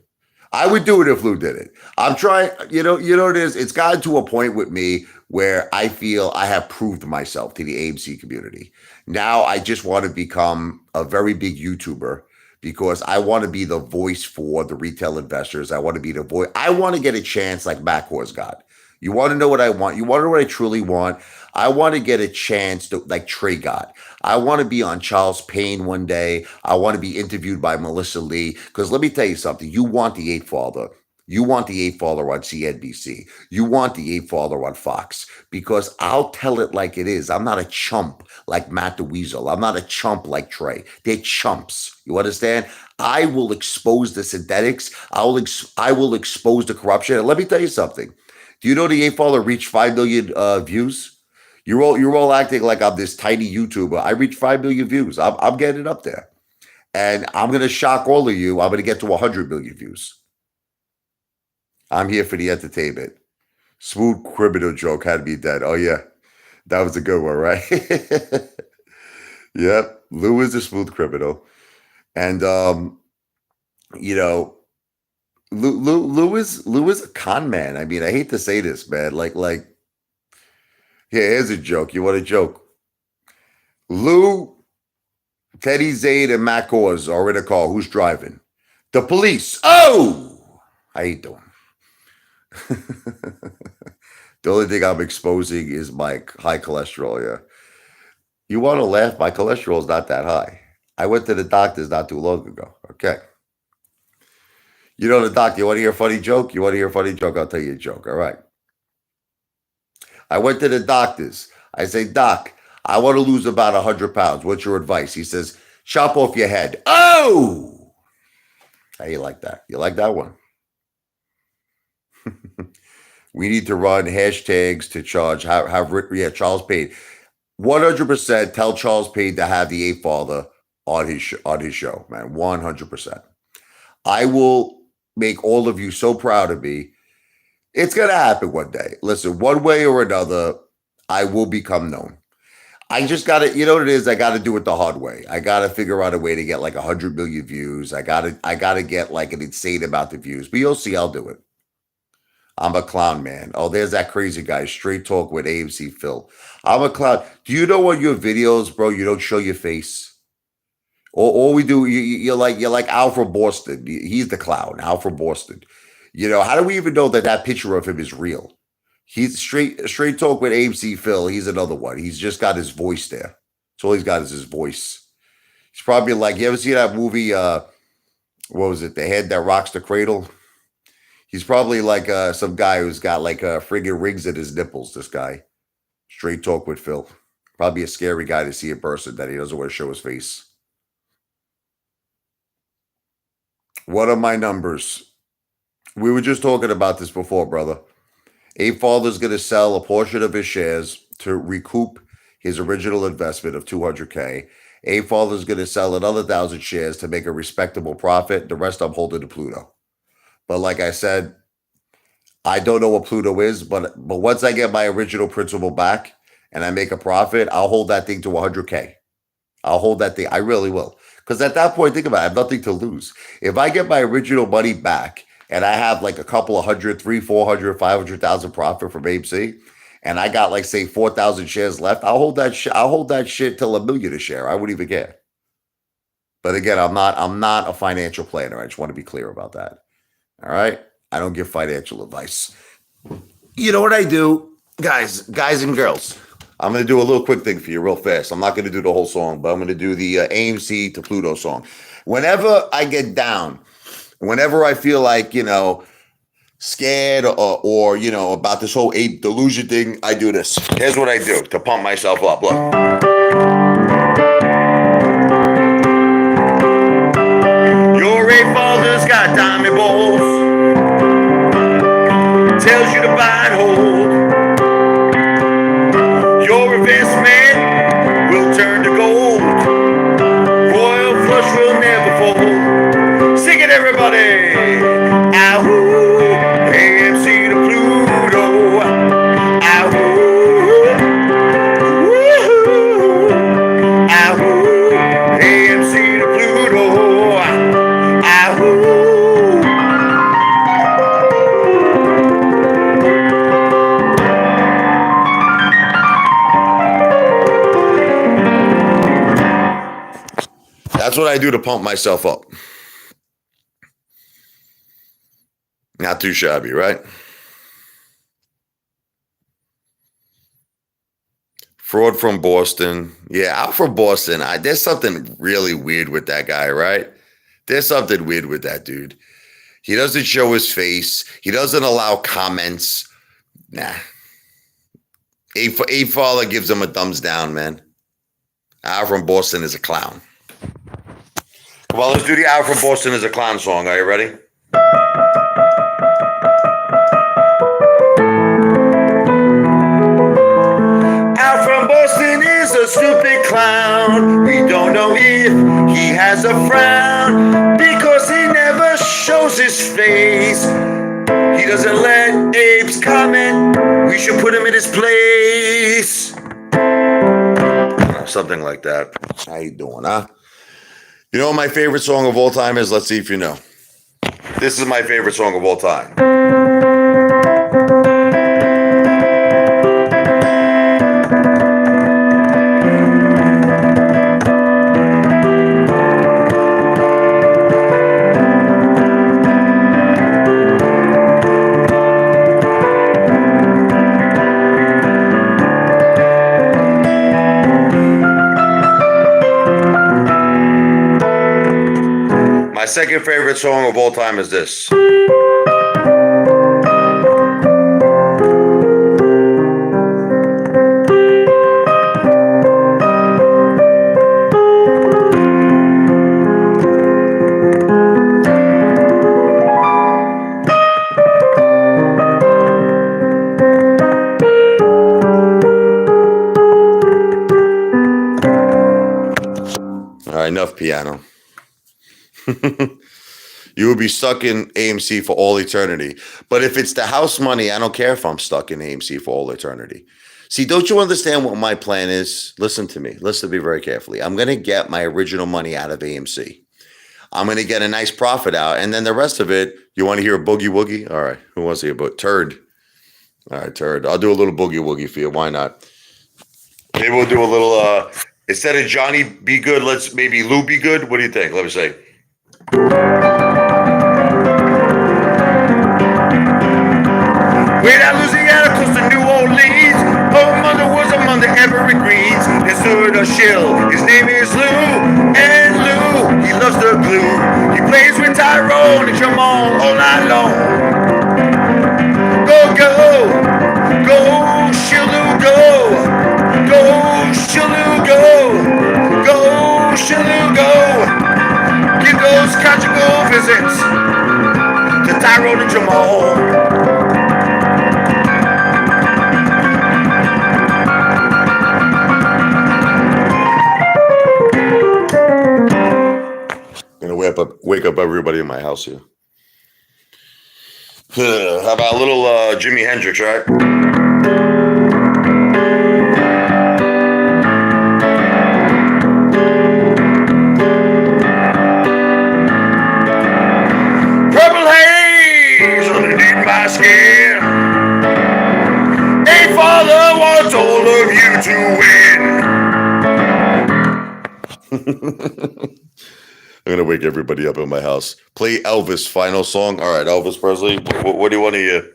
I would do it if Lou did it. I'm trying, what it is? It's gotten to a point with me where I feel I have proved myself to the AMC community. Now I just want to become a very big YouTuber because I want to be the voice for the retail investors. I want to be the voice. I want to get a chance like Maccor's got. You want to know what I want? You want to know what I truly want? I want to get a chance to, like Trey got. I want to be on Charles Payne one day. I want to be interviewed by Melissa Lee. Because let me tell you something. You want the Apefather. You want the Apefather on CNBC. You want the Apefather on Fox. Because I'll tell it like it is. I'm not a chump like Matt the Weasel. I'm not a chump like Trey. They're chumps. You understand? I will expose the synthetics. I will expose the corruption. And let me tell you something. Do you know the Apefather reached 5 million views? You're all acting like I'm this tiny YouTuber. I reached 5 million views. I'm getting up there. And I'm going to shock all of you. I'm going to get to 100 million views. I'm here for the entertainment. Smooth criminal joke had me dead. Oh, yeah. That was a good one, right? Yep. Lou is a smooth criminal. And, Lou is a con man. I mean, I hate to say this, man. Like, yeah, here's a joke. You want a joke? Lou, Teddy, Zane, and Matt Gores are in a car. Who's driving? The police. Oh! How you doing? The only thing I'm exposing is my high cholesterol, yeah. You want to laugh? My cholesterol is not that high. I went to the doctors not too long ago. Okay. The doctor, you want to hear a funny joke? You want to hear a funny joke? I'll tell you a joke. All right. I went to the doctors. I say, Doc, I want to lose about 100 pounds. What's your advice? He says, chop off your head. Oh! How you like that? You like that one? We need to run hashtags to charge. Charles Payne. 100% tell Charles Payne to have the Apefather on his show, man. 100%. I will make all of you so proud of me. It's gonna happen one day. Listen, one way or another, I will become known. I just gotta, you know what it is? I gotta do it the hard way. I gotta figure out a way to get like 100 million views. I gotta get like an insane amount of views. But you'll see, I'll do it. I'm a clown, man. Oh, there's that crazy guy. Straight talk with AMC Phil. I'm a clown. Do you know on your videos, bro? You don't show your face. All we do, you're like Al from Boston. He's the clown, Al from Boston. You know, how do we even know that that picture of him is real? He's straight talk with AMC Phil. He's another one. He's just got his voice there. That's all he's got is his voice. He's probably like, you ever see that movie? What was it? The Head That Rocks the Cradle. He's probably like some guy who's got like friggin' rings at his nipples. This guy, straight talk with Phil. Probably a scary guy to see in person that he doesn't want to show his face. What are my numbers? We were just talking about this before, brother. Apefather's going to sell a portion of his shares to recoup his original investment of 200K. Apefather's going to sell another 1,000 shares to make a respectable profit. The rest I'm holding to Pluto. But like I said, I don't know what Pluto is, but once I get my original principal back and I make a profit, I'll hold that thing to 100K. I'll hold that thing. I really will. Because at that point, think about it, I have nothing to lose. If I get my original money back and I have like a couple of hundred, 300, 400, 500,000 profit from AMC, and I got like say 4,000 shares left, I'll hold that shit till $1 million a share. I wouldn't even care. But again, I'm not a financial planner. I just want to be clear about that. All right. I don't give financial advice. You know what I do, guys and girls? I'm going to do a little quick thing for you real fast. I'm not going to do the whole song, but I'm going to do the AMC to Pluto song. Whenever I get down, whenever I feel like, scared or about this whole ape delusion thing, I do this. Here's what I do to pump myself up. Look. Your Apefather's got diamond balls. Tells you to buy and hold. Your investment will turn to gold. Royal flush will never fold. Sing it, everybody. Ahoo, AMC to Pluto. Ahoo, woohoo. Ahoo, AMC to Pluto. Ahoo. That's what I do to pump myself up. Not too shabby, right? Fraud from Boston. Yeah, I'm from Boston. There's something really weird with that guy, right? There's something weird with that dude. He doesn't show his face. He doesn't allow comments. Nah. Apefather gives him a thumbs down, man. Al from Boston is a clown. Come on, let's do the Al from Boston is a clown song. Are you ready? Al from Boston is a stupid clown. We don't know if he has a frown because he never shows his face. He doesn't let apes comment. We should put him in his place. Something like that. How you doing, huh? You know what my favorite song of all time is? Let's see if you know. This is my favorite song of all time. My second favorite song of all time is this. right, enough piano. You would be stuck in AMC for all eternity. But if it's the house money, I don't care if I'm stuck in AMC for all eternity. See, don't you understand what my plan is? Listen to me. Listen to me very carefully. I'm going to get my original money out of AMC. I'm going to get a nice profit out. And then the rest of it, you want to hear a boogie woogie? All right. Who wants to hear about turd? All right, turd. I'll do a little boogie woogie for you. Why not? Maybe we'll do a little, instead of Johnny be good, let's maybe Lou be good. What do you think? Let me say. Way down Louisiana, close to New Orleans, home on the woods among the evergreens. There's stood a Shill, his name is Lou, and Lou, he loves the glue. He plays with Tyrone and Jamal all night long. Go, go, go, Shill Lou, go, go, Shill Lou, go, go, Shill Lou, go. Give those conjugal visits to Tyrone and Jamal. Wake up everybody in my house here. How about a little Jimi Hendrix, right? Purple haze underneath my skin. Apefather wants all of you to win. I'm going to wake everybody up in my house. Play Elvis' final song. All right, Elvis Presley. What do you want to hear?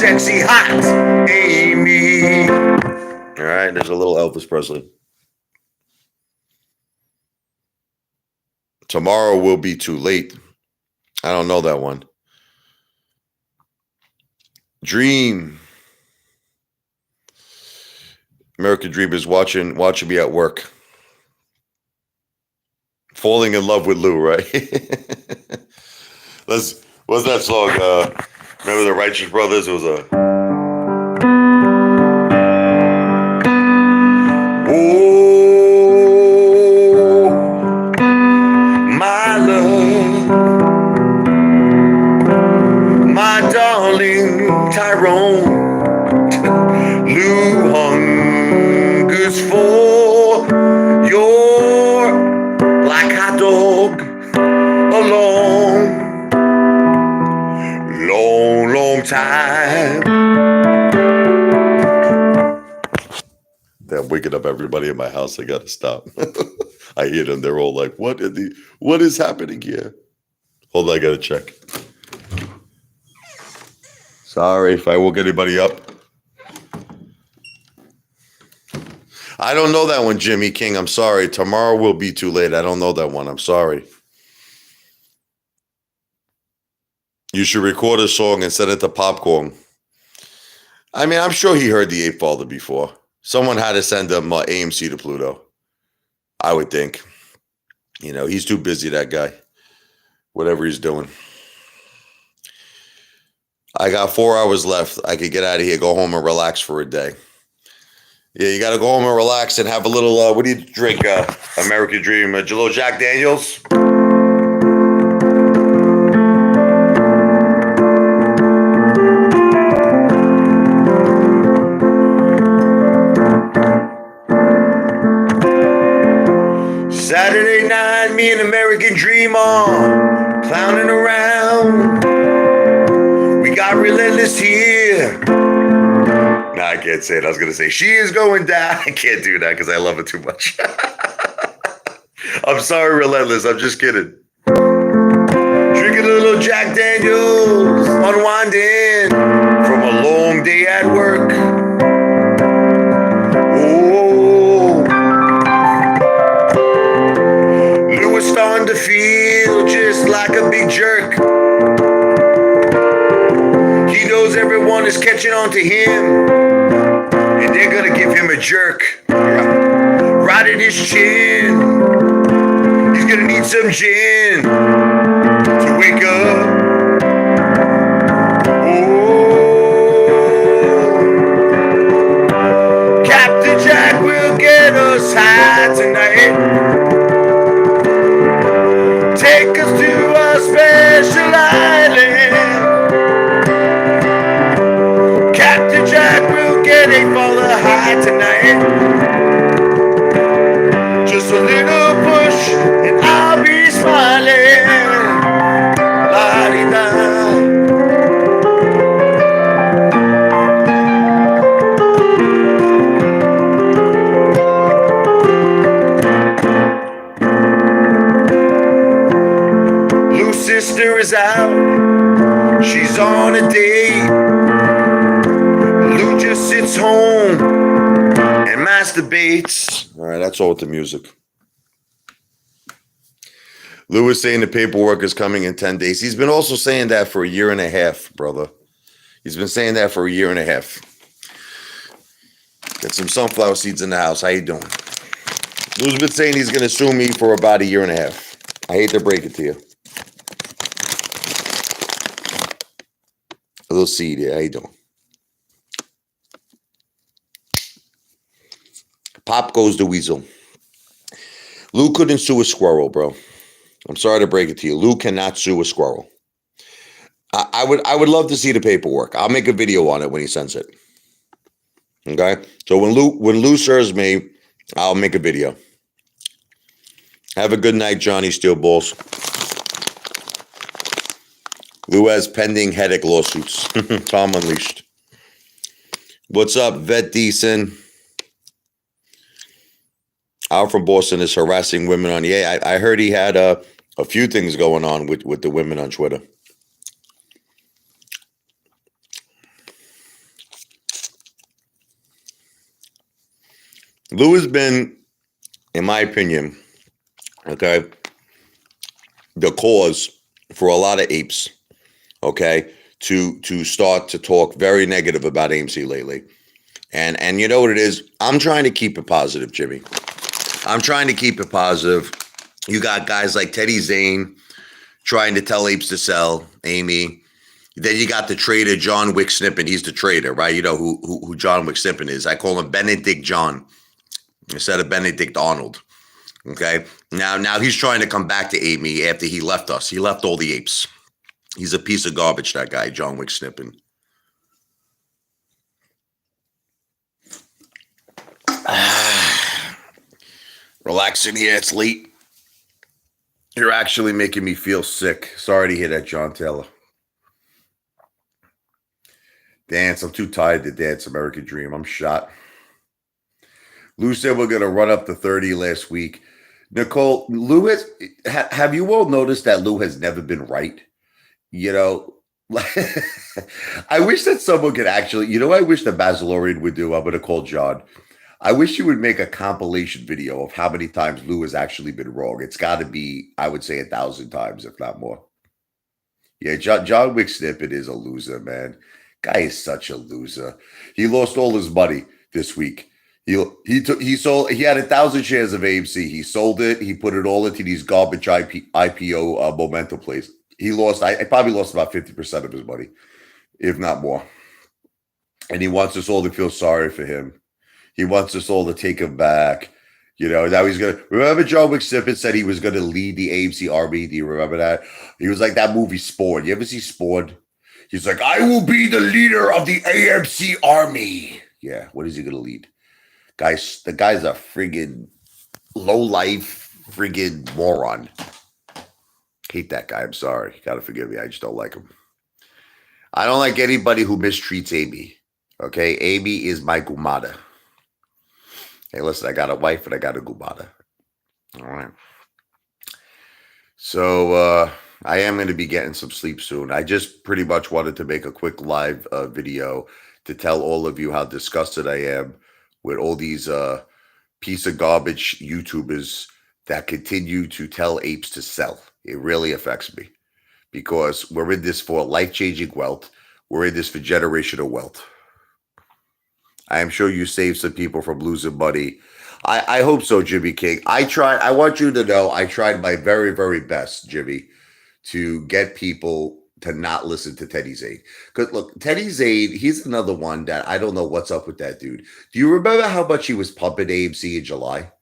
Sexy hot Amy. All right, there's a little Elvis Presley. Tomorrow will be too late. I don't know that one. Dream. American Dream is watching me at work. Falling in love with Lou, right? What's that song? Remember the Righteous Brothers? It was a... Oh, my love, my darling Tyrone, Lou hungers for your black hot dog along. Long time. They're waking up everybody in my house. I gotta stop. I hear them. They're all like, what is happening here? Hold on, I gotta check. Sorry if I woke anybody up. I don't know that one, Jimmy King. I'm sorry. Tomorrow will be too late. I don't know that one. I'm sorry. You should record a song and send it to Popcorn. I mean, I'm sure he heard the Apefather before. Someone had to send him AMC to Pluto. I would think. You know, he's too busy, that guy. Whatever he's doing. I got 4 hours left. I could get out of here, go home and relax for a day. Yeah, you got to go home and relax and have a little, what do you drink? American Dream, a little Jack Daniels? Saturday night, me and American Dream on, clowning around. We got relentless here. No, I can't say it. I was going to say, she is going down. I can't do that because I love it too much. I'm sorry, relentless. I'm just kidding. Drinking a little Jack Daniels, unwinding from a long day at work. Oh, Lou is starting to feel just like a big jerk. He knows everyone is catching on to him, and they're gonna give him a jerk right in his chin. He's gonna need some gin to wake up. Oh, Captain Jack will get us high tonight. Take us to a special island. Captain Jack will get a father high tonight. Just a little push and I'll be smiling. La-di-da. Lou's sister is out. She's on a date. Lou just sits home and masturbates. All right, that's all with the music. Lou is saying the paperwork is coming in 10 days. He's been also saying that for a year and a half, brother. He's been saying that for a year and a half. Get some sunflower seeds in the house. How you doing? Lou's been saying he's going to sue me for about a year and a half. I hate to break it to you. A little seed here. How you doing? Pop goes the weasel. Lou couldn't sue a squirrel, bro. I'm sorry to break it to you. Lou cannot sue a squirrel. I would love to see the paperwork. I'll make a video on it when he sends it. Okay? So when Lou serves me, I'll make a video. Have a good night, Johnny Steelballs. Lou has pending headache lawsuits. Tom Unleashed. What's up, Vet Decent? Al from Boston is harassing women on. Yeah, I heard he had a few things going on with the women on Twitter. Lou has been, in my opinion, okay, the cause for a lot of apes, okay, to start to talk very negative about AMC lately. And you know what it is? I'm trying to keep it positive, Jimmy. I'm trying to keep it positive. You got guys like Teddy Zane trying to tell apes to sell, Amy. Then you got the trader, John Wick Snippen. He's the trader, right? You know who John Wick Snippen is. I call him Benedict John instead of Benedict Arnold. Okay? Now he's trying to come back to Amy after he left us. He left all the apes. He's a piece of garbage, that guy, John Wick Snippen. Relaxing here. It's late. You're actually making me feel sick. Sorry to hear that, John Taylor. Dance. I'm too tired to dance American Dream. I'm shot. Lou said we're going to run up to 30 last week. Nicole, Lou has, have you all noticed that Lou has never been right? You know, I wish that someone could actually, I wish the Basilorian would do. I'm going to call John. I wish you would make a compilation video of how many times Lou has actually been wrong. It's got to be, I would say, 1,000 times, if not more. Yeah, John Wick Snippet is a loser, man. Guy is such a loser. He lost all his money this week. He had 1,000 shares of AMC. He sold it. He put it all into these garbage IPO momentum plays. He lost. I probably lost about 50% of his money, if not more. And he wants us all to feel sorry for him. He wants us all to take him back. Now he's gonna remember John McSippin said he was gonna lead the AMC army. Do you remember that? He was like that movie Spawn. You ever see Spawn? He's like, I will be the leader of the AMC army. Yeah, what is he gonna lead? Guys, the guy's a friggin' low life friggin' moron. Hate that guy. I'm sorry. You gotta forgive me. I just don't like him. I don't like anybody who mistreats Amy. Okay, Amy is my gumada. Hey, listen, I got a wife and I got a gumada. All right. So I am going to be getting some sleep soon. I just pretty much wanted to make a quick live video to tell all of you how disgusted I am with all these piece of garbage YouTubers that continue to tell apes to sell. It really affects me because we're in this for life-changing wealth. We're in this for generational wealth. I am sure you saved some people from losing money. I hope so, Jimmy King. I want you to know I tried my very, very best, Jimmy, to get people to not listen to Teddy Zane. Because look, Teddy Zane, he's another one that I don't know what's up with that dude. Do you remember how much he was pumping AMC in July?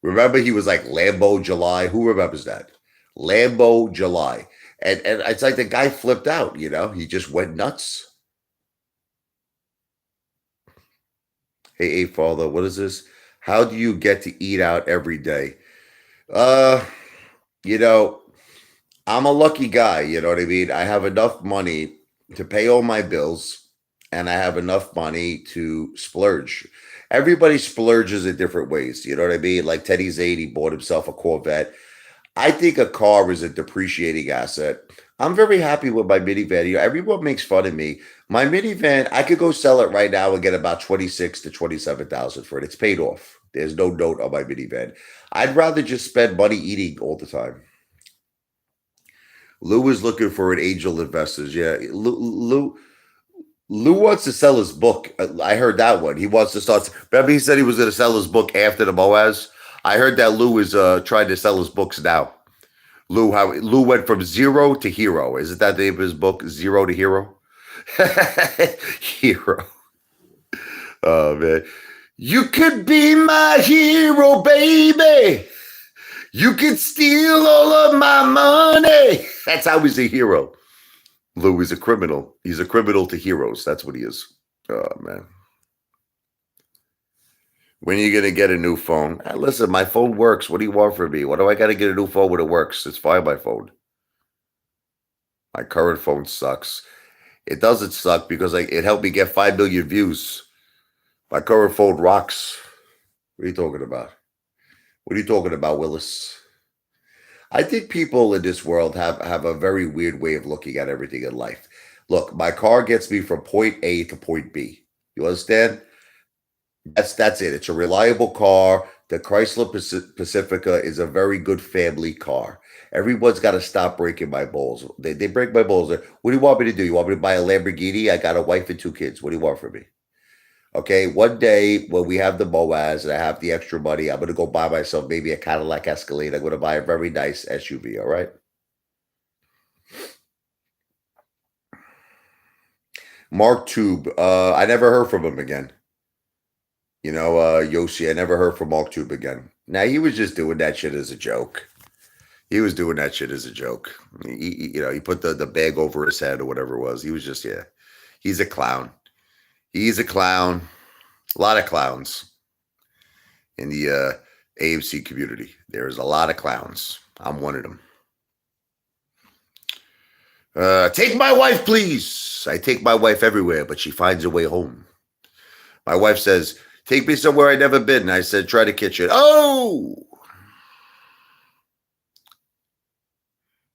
Remember he was like Lambo July? Who remembers that? Lambo July. And it's like the guy flipped out, he just went nuts. Hey, Apefather, what is this? How do you get to eat out every day? I'm a lucky guy, you know what I mean? I have enough money to pay all my bills, and I have enough money to splurge. Everybody splurges in different ways, you know what I mean? Like Teddy Zane, he bought himself a Corvette. I think a car is a depreciating asset. I'm very happy with my minivan. Everyone makes fun of me. My minivan, I could go sell it right now and get about 26 to 27,000 for it. It's paid off. There's no note on my minivan. I'd rather just spend money eating all the time. Lou is looking for an angel investors. Yeah, Lou wants to sell his book. I heard that one. He wants to start. Remember, he said he was going to sell his book after the Moaz. I heard that Lou is trying to sell his books now. Lou went from zero to hero. Isn't that the name of his book? Zero to Hero? Hero. Oh, man. You could be my hero, baby. You could steal all of my money. That's how he's a hero. Lou is a criminal. He's a criminal to heroes. That's what he is. Oh, man. When are you going to get a new phone? Listen, my phone works. What do you want from me? What do I got to get a new phone when it works? It's fine, my phone. My current phone sucks. It doesn't suck because it helped me get 5 million views. My current phone rocks. What are you talking about? What are you talking about, Willis? I think people in this world have a very weird way of looking at everything in life. Look, my car gets me from point A to point B. You understand? That's it. It's a reliable car. The Chrysler Pacifica is a very good family car. Everyone's got to stop breaking my balls. They break my balls. What do you want me to do? You want me to buy a Lamborghini? I got a wife and 2 kids. What do you want from me? Okay, one day when we have the Moaz and I have the extra money, I'm going to go buy myself maybe a Cadillac Escalade. I'm going to buy a very nice SUV, all right? Mark Tube, I never heard from him again. Yoshi, I never heard from Mark Tube again. Now, he was just doing that shit as a joke. He was doing that shit as a joke. He put the bag over his head or whatever it was. He was just, he's a clown. He's a clown. A lot of clowns in the AMC community. There's a lot of clowns. I'm one of them. Take my wife, please. I take my wife everywhere, but she finds her way home. My wife says, take me somewhere I've never been. I said, try the kitchen. Oh!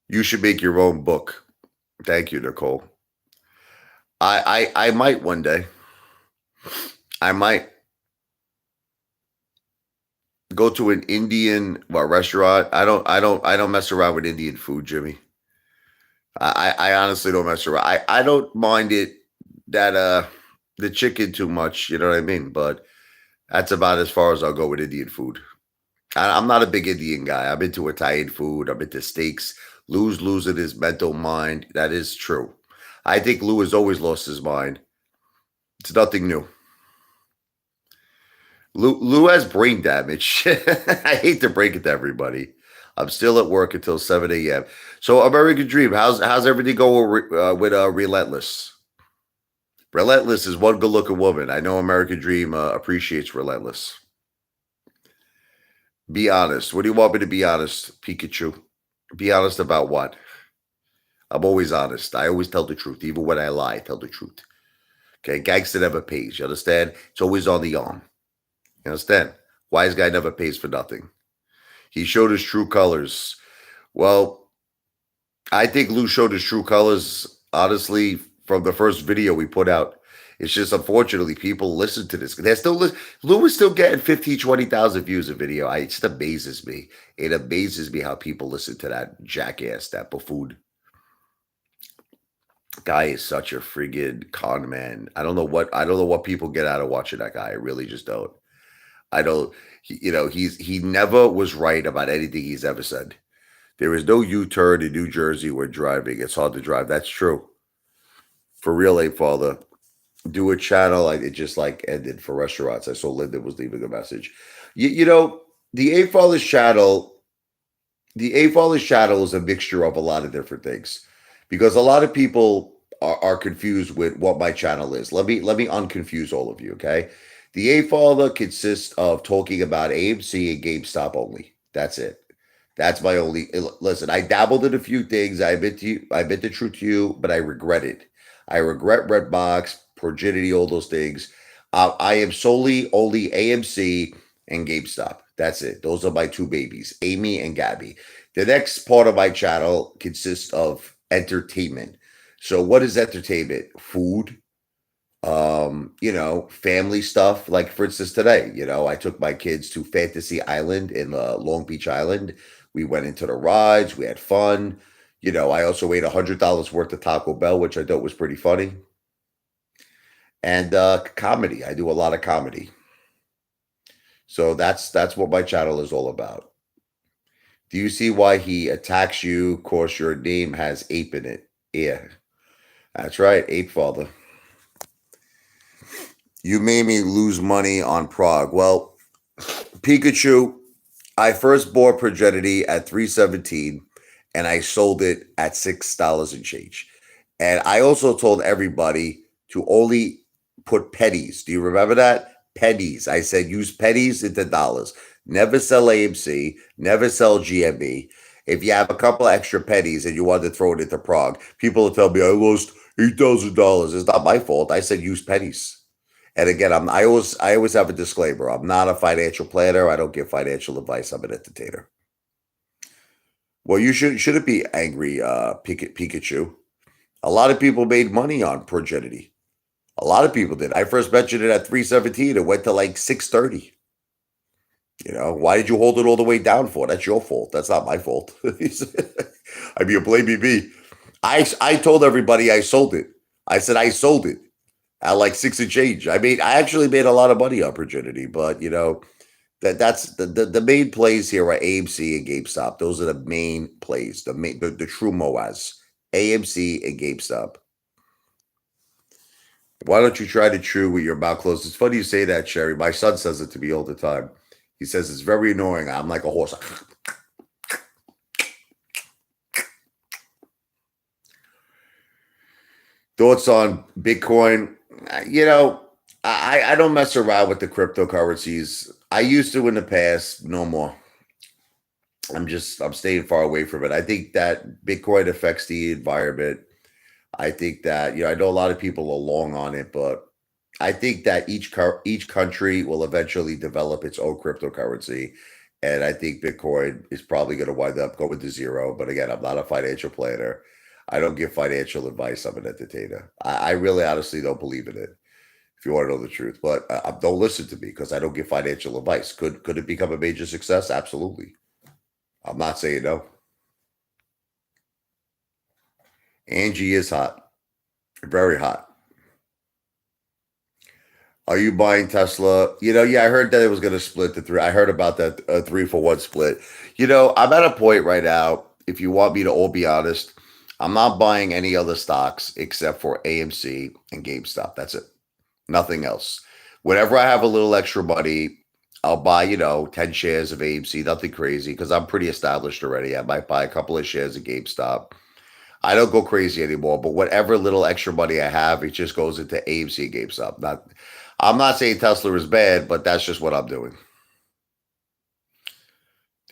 You should make your own book. Thank you, Nicole. I might one day. I might go to an Indian restaurant. I don't mess around with Indian food, Jimmy. I honestly don't mess around. I don't mind it that the chicken too much, you know what I mean? But that's about as far as I'll go with Indian food. I'm not a big Indian guy. I'm into Italian food. I'm into steaks. Lou's losing his mental mind. That is true. I think Lou has always lost his mind. It's nothing new. Lou has brain damage. I hate to break it to everybody. I'm still at work until 7 a.m. So American Dream, how's everything going with Relentless? Relentless is one good looking woman. I know American Dream appreciates Relentless. Be honest. What do you want me to be honest, Pikachu? Be honest about what? I'm always honest. I always tell the truth. Even when I lie, I tell the truth. Okay, gangster never pays. You understand? It's always on the arm. You understand? Wise guy never pays for nothing. He showed his true colors. Well, I think Lou showed his true colors, honestly, from the first video we put out. It's just unfortunately people listen to this. They're still Lou is still getting 15, 20,000 views a video. It just amazes me. It amazes me how people listen to that jackass, that buffoon. Guy is such a friggin' con man. I don't know what people get out of watching that guy. I really just don't. I don't he never was right about anything he's ever said. There is no U-turn in New Jersey when driving. It's hard to drive. That's true. For real, Apefather. Do a channel. It just like ended for restaurants. I saw Linda was leaving a message. The Apefather's channel, is a mixture of a lot of different things because a lot of people are confused with what my channel is. Let me unconfuse all of you, okay? The Apefather consists of talking about AMC and GameStop only. That's it. That's my only listen. I dabbled in a few things. I admit to you, I admit the truth to you, but I regret it. I regret Redbox, Progidity, all those things. I am solely only AMC and GameStop. That's it. Those are my two babies, Amy and Gabby. The next part of my channel consists of entertainment. So, what is entertainment? Food, family stuff. Like for instance, today, I took my kids to Fantasy Island in Long Beach Island. We went into the rides, we had fun. I also ate $100 worth of Taco Bell, which I thought was pretty funny. And comedy. I do a lot of comedy. So that's what my channel is all about. Do you see why he attacks you? Of course, your name has ape in it. Yeah, that's right, Ape Father. You made me lose money on Prague. Well, Pikachu, I first bought Progidity at 317 and I sold it at $6 and change. And I also told everybody to only put pennies. Do you remember that? Pennies. I said use pennies into dollars. Never sell AMC, never sell GME. If you have a couple extra pennies and you want to throw it into Prague, people will tell me I lost $8,000. It's not my fault. I said use pennies. And again, I always have a disclaimer. I'm not a financial planner. I don't give financial advice. I'm an entertainer. Well, you shouldn't be angry, Pikachu. A lot of people made money on Progidity. A lot of people did. I first mentioned it at 317. It went to like 630. Why did you hold it all the way down for? That's your fault. That's not my fault. I mean, you're blaming me. I told everybody I sold it. I said I sold it at like six and change. I actually made a lot of money on Progidity, but that's the main plays here are AMC and GameStop. Those are the main plays, the true MOAs, AMC and GameStop. Why don't you try to chew with your mouth closed? It's funny you say that, Sherry. My son says it to me all the time. He says it's very annoying. I'm like a horse. Thoughts on Bitcoin? I don't mess around with the cryptocurrencies. I used to in the past, no more. I'm staying far away from it. I think that Bitcoin affects the environment. I think that I know a lot of people are long on it, but I think that each country will eventually develop its own cryptocurrency, and I think Bitcoin is probably going to wind up going to zero. But again, I'm not a financial planner. I don't give financial advice. I'm an entertainer. I really honestly don't believe in it. If you want to know the truth, but don't listen to me because I don't give financial advice. Could it become a major success? Absolutely. I'm not saying no. Angie is hot, very hot. Are you buying Tesla? Yeah, I heard that it was going to split the three. I heard about that 3-for-1 split. I'm at a point right now. If you want me to all be honest, I'm not buying any other stocks except for AMC and GameStop. That's it. Nothing else. Whenever I have a little extra money, I'll buy, 10 shares of AMC, nothing crazy, because I'm pretty established already. I might buy a couple of shares of GameStop. I don't go crazy anymore, but whatever little extra money I have, it just goes into AMC and GameStop. I'm not saying Tesla is bad, but that's just what I'm doing.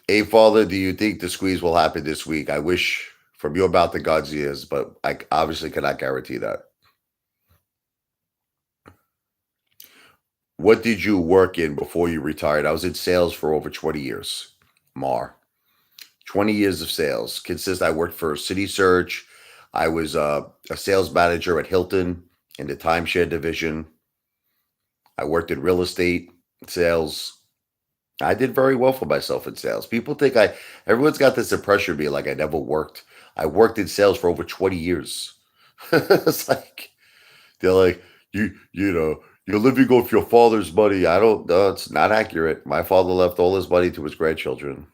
Apefather, do you think the squeeze will happen this week? I wish from your mouth to God's ears, but I obviously cannot guarantee that. What did you work in before you retired? I was in sales for over 20 years. Mar. 20 years of sales. I worked for City Search. I was a sales manager at Hilton in the timeshare division. I worked in real estate sales. I did very well for myself in sales. People think everyone's got this impression of me like I never worked. I worked in sales for over 20 years. It's like, they're like, you're living off your father's money. I don't know. It's not accurate. My father left all his money to his grandchildren.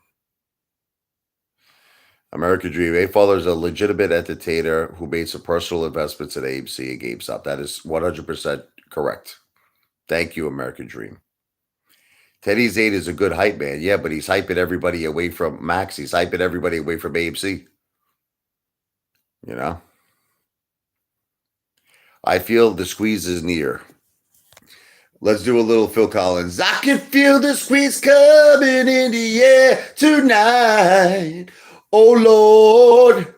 American Dream. Apefather is a legitimate entertainer who made some personal investments in AMC and GameStop. That is 100% correct. Thank you, American Dream. Teddy Zane is a good hype man. Yeah, but he's hyping everybody away from Max. He's hyping everybody away from AMC. I feel the squeeze is near. Let's do a little Phil Collins. I can feel the squeeze coming in the air tonight. Oh, Lord.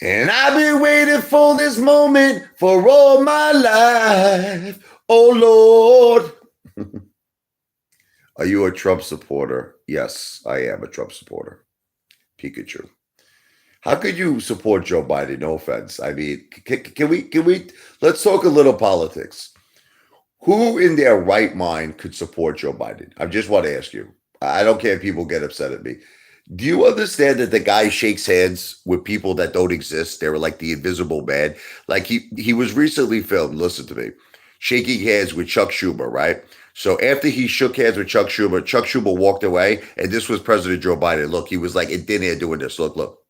And I've been waiting for this moment for all my life. Oh, Lord. Are you a Trump supporter? Yes, I am a Trump supporter. Pikachu. How could you support Joe Biden? No offense. I mean, can we let's talk a little politics. Who in their right mind could support Joe Biden? I just want to ask you. I don't care if people get upset at me. Do you understand that the guy shakes hands with people that don't exist? They were like the invisible man. Like he was recently filmed, listen to me, shaking hands with Chuck Schumer, right? So after he shook hands with Chuck Schumer walked away, and this was President Joe Biden. Look, he was like in thin air doing this. Look.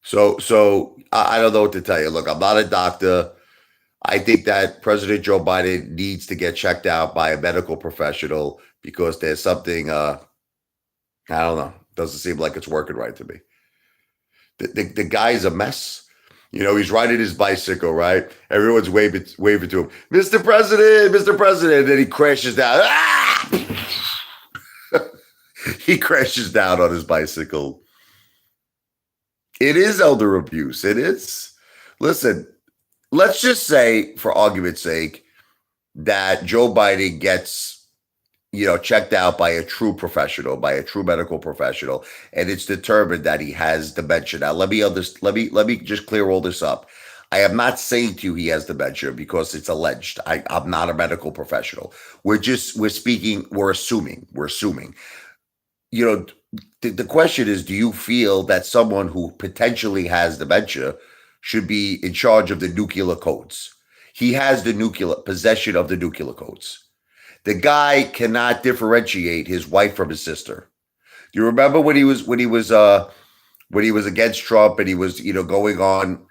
So I don't know what to tell you. Look, I'm not a doctor. I think that President Joe Biden needs to get checked out by a medical professional because there's something, I don't know, doesn't seem like it's working right to me. The guy's a mess. He's riding his bicycle, right? Everyone's waving to him, Mr. President, Mr. President. And then he crashes down. Ah! He crashes down on his bicycle. It is elder abuse. It is. Listen, let's just say, for argument's sake, that Joe Biden gets, checked out by a true professional, by a true medical professional, and it's determined that he has dementia. Now, let me just clear all this up. I am not saying to you he has dementia because it's alleged. I'm not a medical professional. We're assuming. The question is, do you feel that someone who potentially has dementia should be in charge of the nuclear codes? He has the possession of the nuclear codes. The guy cannot differentiate his wife from his sister. Do you remember when he was against Trump and he was going on,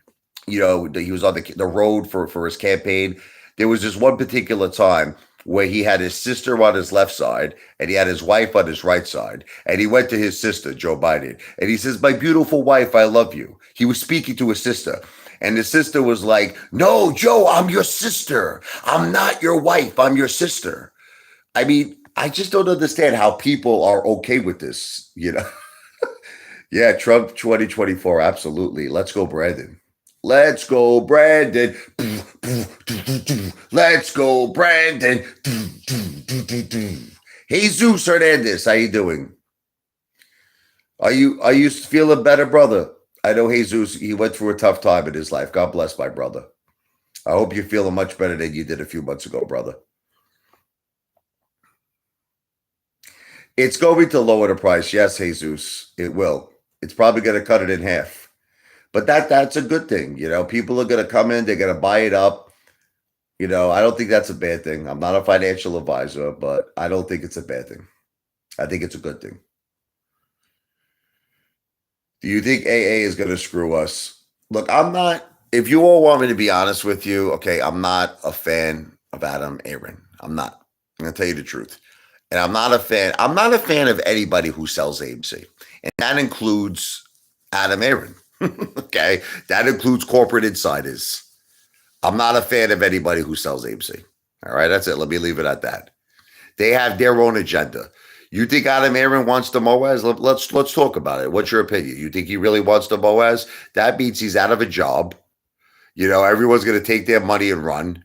he was on the road for his campaign? There was this one particular time where he had his sister on his left side and he had his wife on his right side. And he went to his sister, Joe Biden, and he says, "My beautiful wife, I love you." He was speaking to his sister. And the sister was like, "No, Joe, I'm your sister. I'm not your wife. I'm your sister." I mean, I just don't understand how people are okay with this, Yeah, Trump 2024, absolutely. Let's go, Brandon. Let's go, Brandon. Let's go, Brandon. Jesus Hernandez, how you doing? Are you feeling better, brother? I know Jesus, he went through a tough time in his life. God bless my brother. I hope you're feeling much better than you did a few months ago, brother. It's going to lower the price. Yes, Jesus, it will. It's probably going to cut it in half. But that's a good thing. People are going to come in, they're going to buy it up. I don't think that's a bad thing. I'm not a financial advisor, but I don't think it's a bad thing. I think it's a good thing. Do you think AA is going to screw us? Look, I'm not, if you all want me to be honest with you, okay, I'm not a fan of Adam Aaron. I'm not. I'm gonna tell you the truth. And I'm not a fan. I'm not a fan of anybody who sells AMC. And that includes Adam Aaron. Okay. That includes corporate insiders. I'm not a fan of anybody who sells AMC. All right, that's it. Let me leave it at that. They have their own agenda. You think Adam Aaron wants the Moaz? Let's talk about it. What's your opinion? You think he really wants the Moaz? That means he's out of a job. Everyone's going to take their money and run.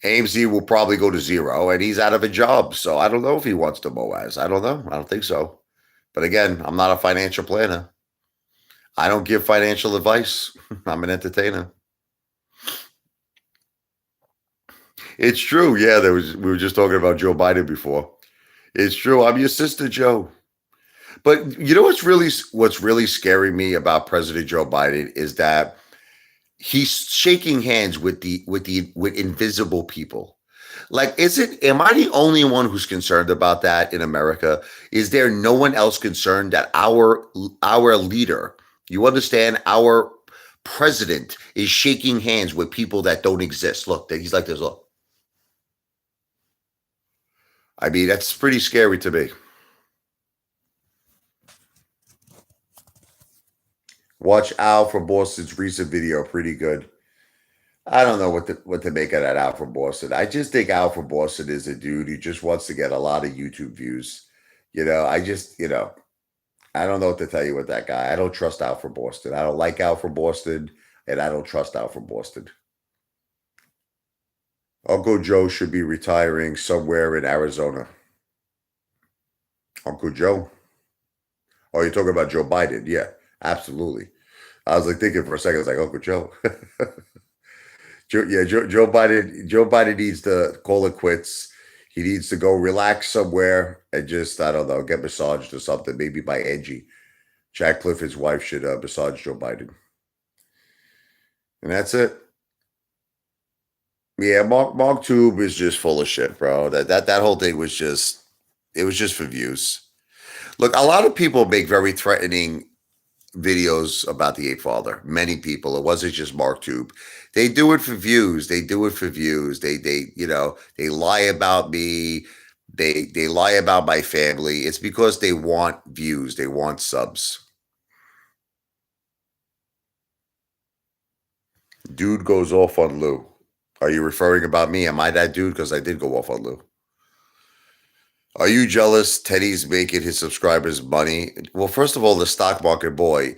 AMC will probably go to zero, and he's out of a job. So I don't know if he wants the Moaz. I don't know. I don't think so. But again, I'm not a financial planner. I don't give financial advice. I'm an entertainer. It's true. Yeah, we were just talking about Joe Biden before. It's true. I'm your sister, Joe. But you know what's really scaring me about President Joe Biden is that he's shaking hands with invisible people. Like, am I the only one who's concerned about that in America? Is there no one else concerned that our leader, you understand, our president is shaking hands with people that don't exist? Look, he's like this. Look. I mean, that's pretty scary to me. Watch Al from Boston's recent video. Pretty good. I don't know what to make of that Al from Boston. I just think Al from Boston is a dude who just wants to get a lot of YouTube views. I don't know what to tell you with that guy. I don't trust Al from Boston. I don't like Al from Boston, and I don't trust Al from Boston. Uncle Joe should be retiring somewhere in Arizona. Uncle Joe? Oh, you're talking about Joe Biden? Yeah, absolutely. I was like thinking for a second, I was like, Uncle Joe. Joe Biden. Joe Biden needs to call it quits. He needs to go relax somewhere and just, I don't know, get massaged or something, maybe by Angie. Jack Clifford's wife should massage Joe Biden. And that's it. Yeah, Mark Tube is just full of shit, bro. That whole thing was just, it was just for views. Look, a lot of people make very threatening videos about the Apefather. Many people. It wasn't just MarkTube. They do it for views. They do it for views. They lie about me. They lie about my family. It's because they want views. They want subs. Dude goes off on Lou. Are you referring about me? Am I that dude? Because I did go off on Lou. Are you jealous Teddy's making his subscribers money? Well, first of all, the stock market boy,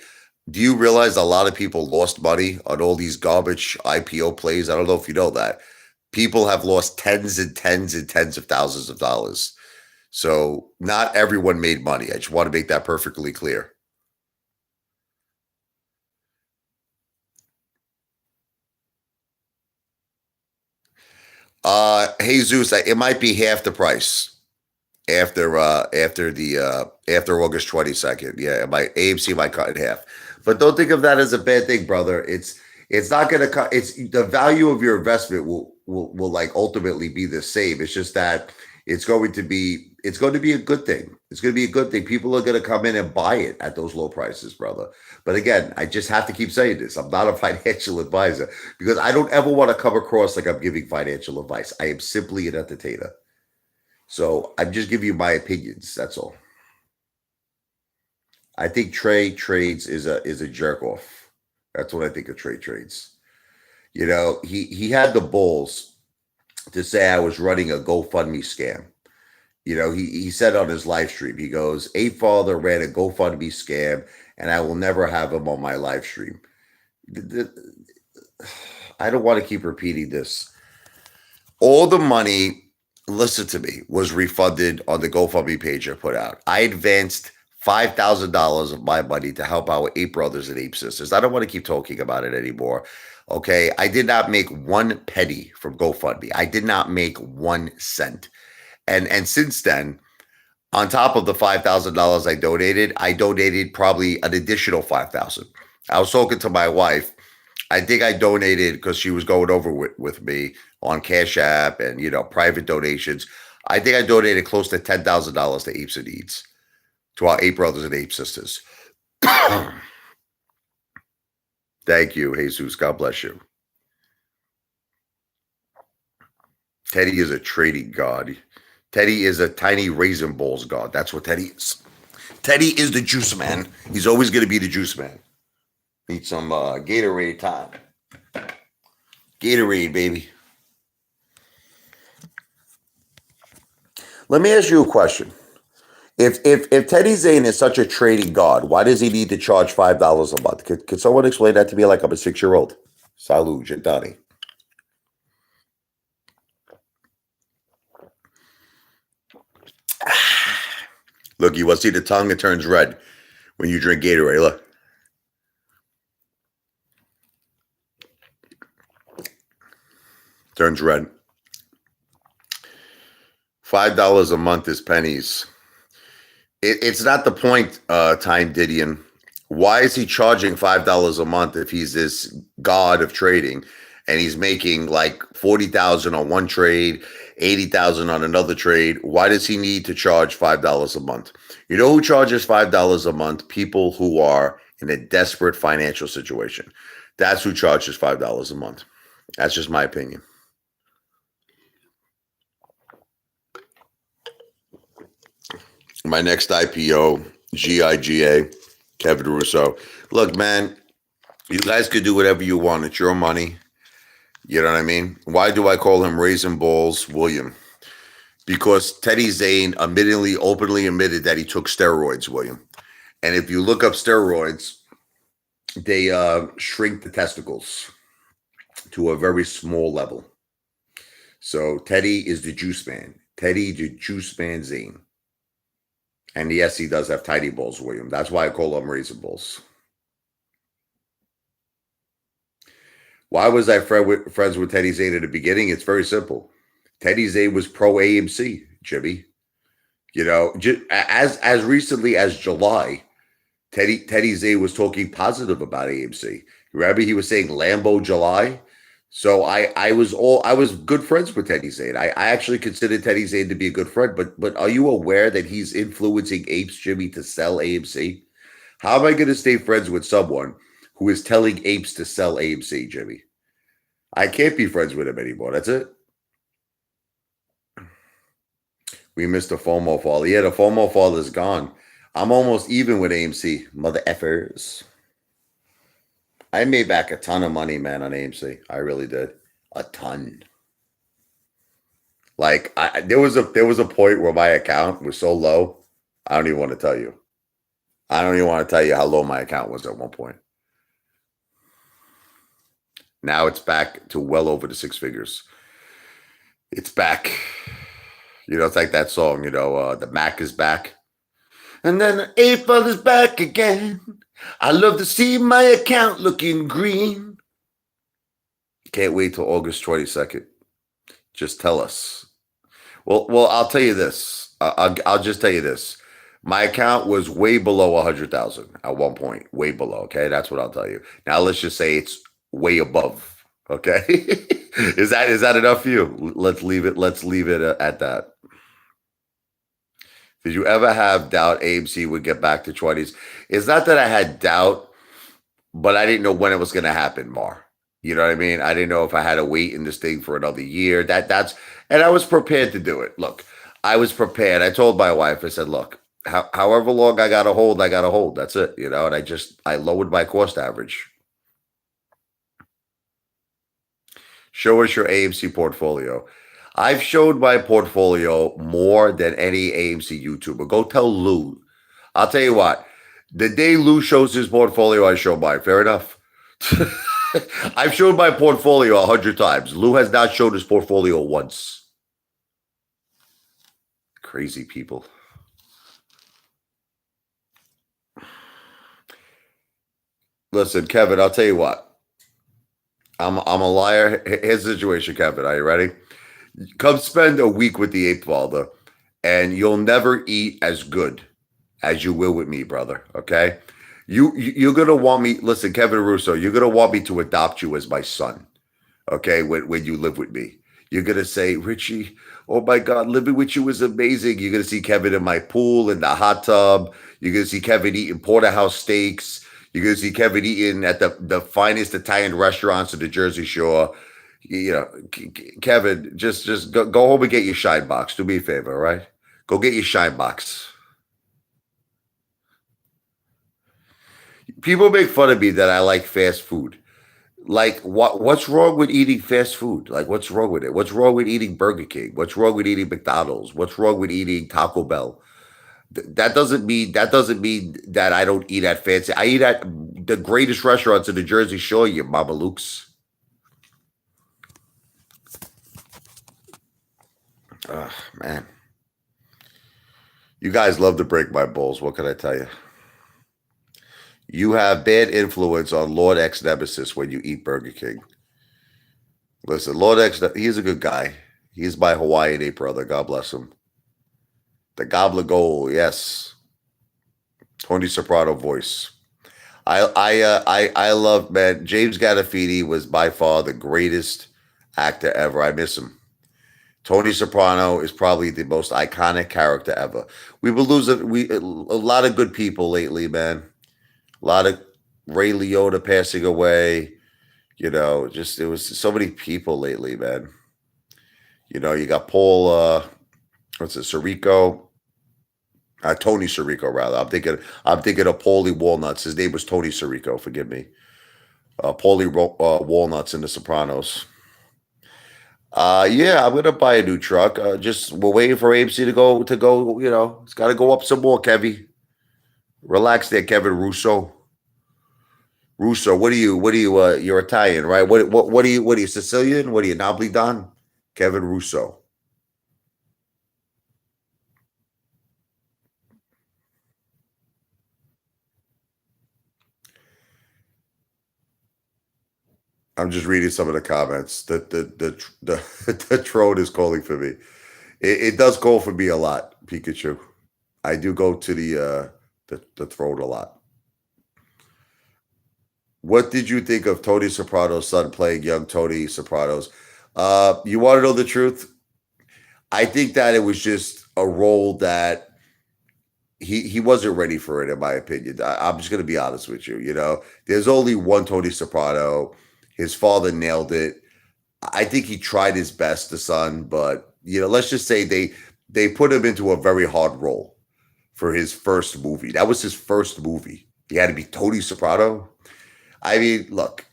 do you realize a lot of people lost money on all these garbage IPO plays? I don't know if you know that. People have lost tens and tens and tens of thousands of dollars. So not everyone made money. I just want to make that perfectly clear. Jesus, it might be half the price after August 22nd. Yeah, my AMC might cut in half. But don't think of that as a bad thing, brother. It's not gonna cut, it's the value of your investment will like ultimately be the same. It's just that it's going to be a good thing. It's going to be a good thing. People are going to come in and buy it at those low prices, brother. But again, I just have to keep saying this. I'm not a financial advisor because I don't ever want to come across like I'm giving financial advice. I am simply an entertainer. So I'm just giving you my opinions. That's all. I think Trey Trades is a jerk off. That's what I think of Trey Trades. He had the balls to say I was running a GoFundMe scam. He said on his live stream, he goes, Apefather ran a GoFundMe scam, and I will never have him on my live stream. I don't want to keep repeating this. All the money, listen to me, was refunded on the GoFundMe page I put out. I advanced $5,000 of my money to help our Ape brothers and Ape sisters. I don't want to keep talking about it anymore. Okay, I did not make one penny from GoFundMe. I did not make 1 cent. And since then, on top of the $5,000 I donated probably an additional 5,000. I was talking to my wife. I think I donated because she was going over with me on Cash App and private donations. I think I donated close to $10,000 to Apes and Needs, to our Ape brothers and Ape sisters. Thank you, Jesus. God bless you. Teddy is a trading god. Teddy is a tiny raisin balls god. That's what Teddy is. Teddy is the juice man. He's always going to be the juice man. Need some Gatorade time. Gatorade, baby. Let me ask you a question. If Teddy Zane is such a trading god, why does he need to charge $5 a month? Could someone explain that to me like I'm a 6-year-old? Salud, Gentani. Look, you want to see the tongue? It turns red when you drink Gatorade. Look. Turns red. $5 a month is pennies. It's not the point, Time Didion. Why is he charging $5 a month if he's this god of trading and he's making like 40,000 on one trade, 80,000 on another trade? Why does he need to charge $5 a month? You know who charges $5 a month? People who are in a desperate financial situation. That's who charges $5 a month. That's just my opinion. My next IPO, GIGA, Kevin Russo. Look, man, you guys could do whatever you want. It's your money. You know what I mean? Why do I call him Raisin Balls William? Because Teddy Zane openly admitted that he took steroids, William. And if you look up steroids, they shrink the testicles to a very small level. So Teddy is the juice man. Teddy the juice man Zane. And yes, he does have tiny balls, William. That's why I call them raisin balls. Why was I friends with Teddy Zane at the beginning? It's very simple. Teddy Zane was pro AMC, Jimmy. You know, as recently as July, Teddy Zane was talking positive about AMC. Remember, he was saying Lambo July. So I was good friends with Teddy Zane. I actually considered Teddy Zane to be a good friend, but are you aware that he's influencing Apes, Jimmy, to sell AMC? How am I going to stay friends with someone who is telling Apes to sell AMC, Jimmy? I can't be friends with him anymore. That's it. We missed the FOMO fall. Yeah, the FOMO fall is gone. I'm almost even with AMC, mother effers. I made back a ton of money, man, on AMC. I really did. A ton. Like there was a point where my account was so low, I don't even want to tell you. I don't even want to tell you how low my account was at one point. Now it's back to well over the 6 figures. It's back. You know, it's like that song, you know, the Mac is back. And then the Apefather's back again. I love to see my account looking green. Can't wait till August 22nd. Just tell us. Well, I'll tell you this. I'll just tell you this. My account was way below 100,000 at one point. Way below. Okay, that's what I'll tell you. Now let's just say it's way above. Okay, is that enough for you? Let's leave it at that. Did you ever have doubt AMC would get back to 20s? It's not that I had doubt, but I didn't know when it was going to happen, Mar. You know what I mean? I didn't know if I had to wait in this thing for another year. And I was prepared to do it. Look, I was prepared. I told my wife, I said, look, however long I got to hold, I got to hold. That's it. You know, and I lowered my cost average. Show us your AMC portfolio. I've showed my portfolio more than any AMC YouTuber. Go tell Lou. I'll tell you what. The day Lou shows his portfolio, I show mine. Fair enough. I've showed my portfolio 100 times. Lou has not showed his portfolio once. Crazy people. Listen, Kevin, I'll tell you what. I'm a liar. Here's the situation, Kevin. Are you ready? Come spend a week with the Apefather, and you'll never eat as good as you will with me, brother. Okay? You're gonna want me. Listen, Kevin Russo, you're gonna want me to adopt you as my son. Okay, when you live with me, you're gonna say, Richie, oh my God, living with you is amazing. You're gonna see Kevin in my pool in the hot tub. You're gonna see Kevin eating porterhouse steaks. You're gonna see Kevin eating at the finest Italian restaurants of the Jersey Shore. Kevin, just go home and get your shine box. Do me a favor, all right? Go get your shine box. People make fun of me that I like fast food. Like what's wrong with eating fast food? Like what's wrong with it? What's wrong with eating Burger King? What's wrong with eating McDonald's? What's wrong with eating Taco Bell? That doesn't mean that I don't eat at fancy. I eat at the greatest restaurants in the Jersey Shore, you Mama Luke's. Oh, man. You guys love to break my balls. What can I tell you? You have bad influence on Lord X Nemesis when you eat Burger King. Listen, Lord X, he's a good guy. He's my Hawaiian ape brother. God bless him. The Gobbler Goal, yes. Tony Soprano voice. I love, man. James Gandolfini was by far the greatest actor ever. I miss him. Tony Soprano is probably the most iconic character ever. We will lose a lot of good people lately, man. A lot of Ray Liotta passing away. Just it was so many people lately, man. You got Paul. What's it? Sirico. Tony Sirico, rather. I'm thinking of Paulie Walnuts. His name was Tony Sirico. Forgive me. Paulie Walnuts in The Sopranos. Yeah, I'm gonna buy a new truck. Just we're waiting for AMC to go. It's got to go up some more, Kevy. Relax there, Kevin Russo. Russo, what are you? You're Italian, right? What are you? Sicilian? What are you? Napolitan? Kevin Russo. I'm just reading some of the comments. The troll is calling for me. It does call for me a lot, Pikachu. I do go to the throne a lot. What did you think of Tony Soprano's son playing young Tony Soprano's? You want to know the truth? I think that it was just a role that he wasn't ready for it, in my opinion. I'm just going to be honest with you. There's only one Tony Soprano. His father nailed it. I think he tried his best, the son, but let's just say they put him into a very hard role for his first movie. That was his first movie. He had to be Tony Soprano. I mean, look,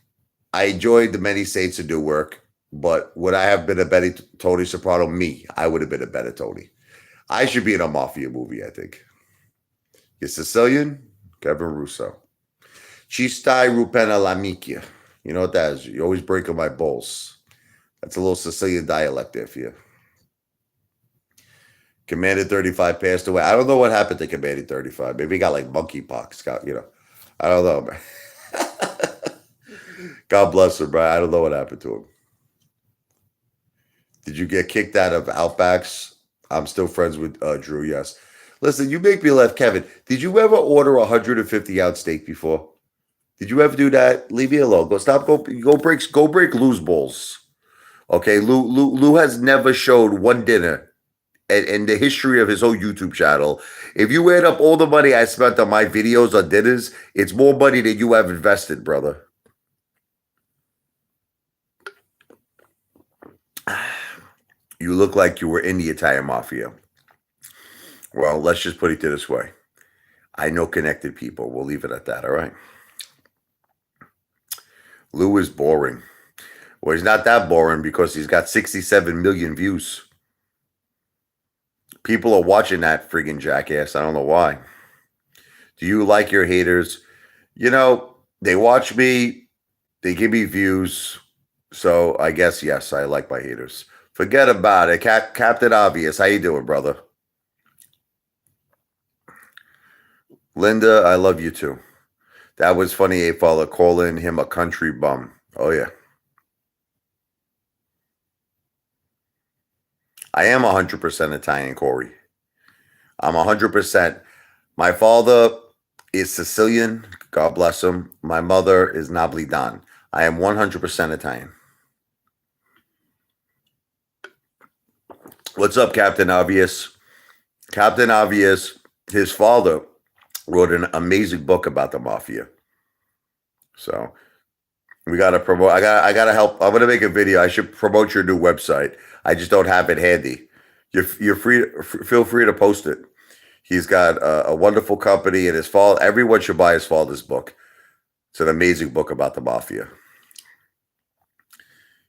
I enjoyed The Many Saints of Newark, but would I have been a better Tony Soprano? Me, I would have been a better Tony. I should be in a mafia movie, I think. You're Sicilian? Kevin Russo. Ci stai rupena la micchia. You know what that is? You're always breaking my balls. That's a little Sicilian dialect there for you. Commander 35 passed away. I don't know what happened to Commander 35. Maybe he got like monkeypox. I don't know, man. God bless him, bro. I don't know what happened to him. Did you get kicked out of Outbacks? I'm still friends with Drew, yes. Listen, you make me laugh, Kevin. Did you ever order a 150-ounce steak before? Did you ever do that? Leave me alone. Go break Lou's balls. Okay, Lou has never showed one dinner in the history of his whole YouTube channel. If you add up all the money I spent on my videos on dinners, it's more money than you have invested, brother. You look like you were in the Italian mafia. Well, let's just put it this way. I know connected people. We'll leave it at that, all right? Lou is boring. Well, he's not that boring because he's got 67 million views. People are watching that friggin' jackass. I don't know why. Do you like your haters? They watch me. They give me views. So I guess, yes, I like my haters. Forget about it. Captain Obvious. How you doing, brother? Linda, I love you too. That was funny, Apefather, calling him a country bum. Oh, yeah. I am 100% Italian, Corey. I'm 100%. My father is Sicilian. God bless him. My mother is Napolitan. I am 100% Italian. What's up, Captain Obvious? Captain Obvious, his father wrote an amazing book about the mafia. So We gotta promote. I gotta help. I'm gonna make a video. I should promote your new website. I just don't have it handy. You're free. Feel free to post it. He's got a wonderful company, and his fall. Everyone should buy his father's book. It's an amazing book about the mafia.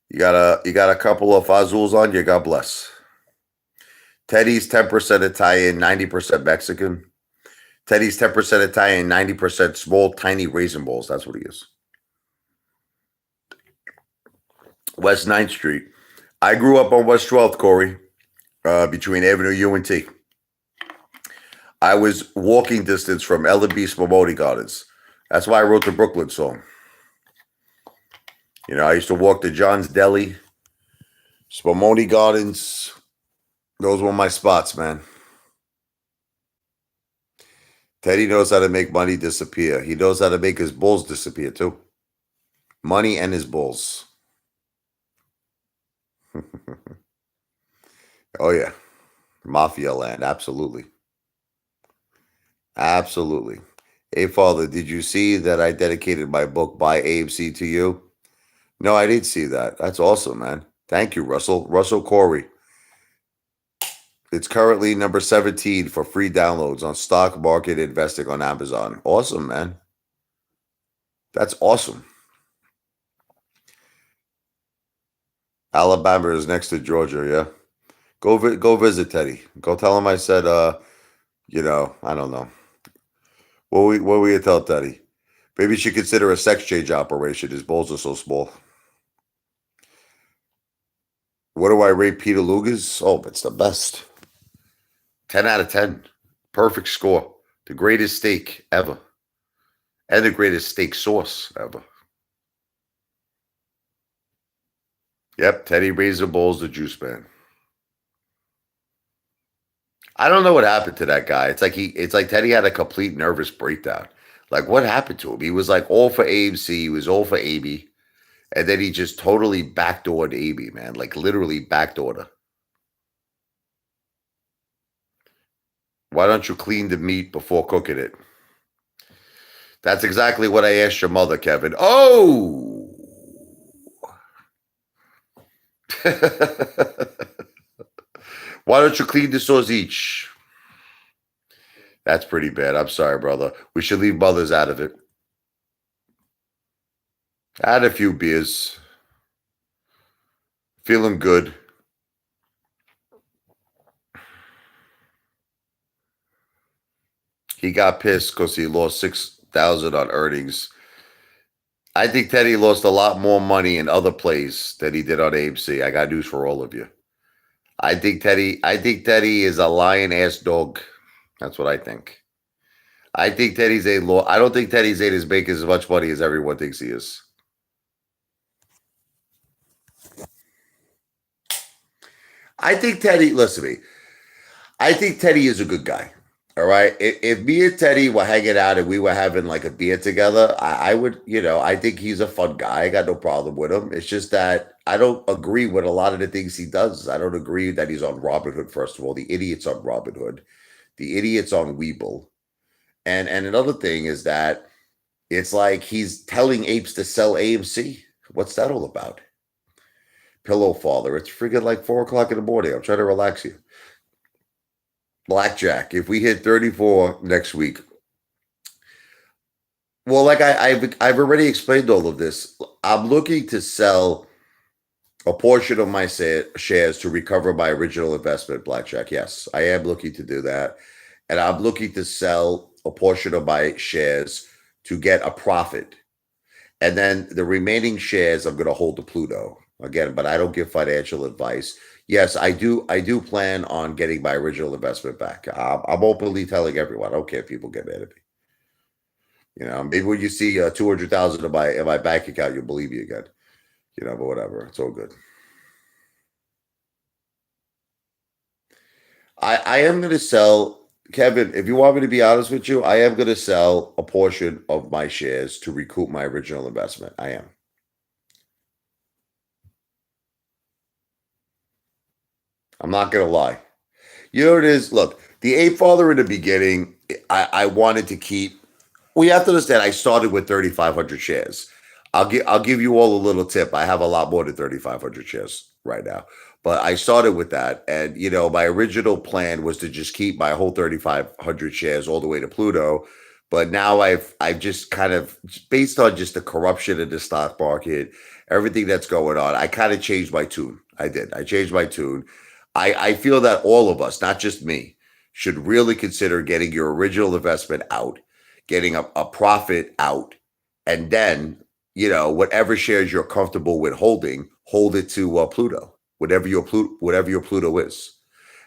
You got a couple of Fazuls on you. God bless. Teddy's 10% Italian, 90% Mexican. Teddy's 10% Italian, 90% small, tiny raisin balls. That's what he is. West 9th Street. I grew up on West 12th, Corey, between Avenue U and T. I was walking distance from L&B Spumoni Gardens. That's why I wrote the Brooklyn song. You know, I used to walk to John's Deli, Spumoni Gardens. Those were my spots, man. Teddy knows how to make money disappear. He knows how to make his bulls disappear, too. Money and his bulls. Oh, yeah. Mafia land. Absolutely. Absolutely. Apefather, did you see that I dedicated my book by AMC to you? No, I didn't see that. That's awesome, man. Thank you, Russell. Russell Corey. It's currently number 17 for free downloads on stock market investing on Amazon. Awesome, man. That's awesome. Alabama is next to Georgia, yeah. Go visit Teddy. Go tell him I said, I don't know. What will you tell Teddy? Maybe you should consider a sex change operation. His balls are so small. What do I rate Peter Luger's? Oh, it's the best. 10 out of 10. Perfect score. The greatest steak ever. And the greatest steak sauce ever. Yep, Teddy Razor Bowl's the juice man. I don't know what happened to that guy. It's like Teddy had a complete nervous breakdown. Like, what happened to him? He was like all for AMC, he was all for AB, and then he just totally backdoored AB, man. Like literally backdoored her. Why don't you clean the meat before cooking it? That's exactly what I asked your mother, Kevin. Oh! Why don't you clean the sausage? That's pretty bad. I'm sorry, brother. We should leave mothers out of it. I had a few beers. Feeling good. He got pissed because he lost 6,000 on earnings. I think Teddy lost a lot more money in other plays than he did on AMC. I got news for all of you. I think Teddy is a lion ass dog. That's what I think. I think Teddy Zane I don't think Teddy Zane is making as much money as everyone thinks he is. I think Teddy, listen to me. I think Teddy is a good guy. All right. If me and Teddy were hanging out and we were having like a beer together, I would, I think he's a fun guy. I got no problem with him. It's just that I don't agree with a lot of the things he does. I don't agree that he's on Robinhood, first of all. The idiot's on Robinhood. The idiot's on Weeble. And another thing is that it's like he's telling Apes to sell AMC. What's that all about? Pillow father. It's freaking like 4 o'clock in the morning. I'm trying to relax you. Blackjack. If we hit 34 next week, well, like I've already explained all of this. I'm looking to sell a portion of my shares to recover my original investment, Blackjack. Yes, I am looking to do that, and I'm looking to sell a portion of my shares to get a profit, and then the remaining shares I'm going to hold to Pluto again. But I don't give financial advice. Yes, I do. I do plan on getting my original investment back. I'm openly telling everyone. I don't care if people get mad at me. Maybe when you see 200,000 in my bank account, you'll believe me again. But whatever. It's all good. I am going to sell, Kevin. If you want me to be honest with you, I am going to sell a portion of my shares to recoup my original investment. I am. I'm not going to lie. You know what it is? Look, the Apefather in the beginning, I wanted to keep. We have to understand, I started with 3,500 shares. I'll give you all a little tip. I have a lot more than 3,500 shares right now, but I started with that, and my original plan was to just keep my whole 3,500 shares all the way to Pluto. But now I've just kind of, based on just the corruption in the stock market, everything that's going on, I kind of changed my tune. I did. I changed my tune. I feel that all of us, not just me, should really consider getting your original investment out, getting a profit out, and then whatever shares you're comfortable with holding, hold it to Pluto, whatever your Pluto is.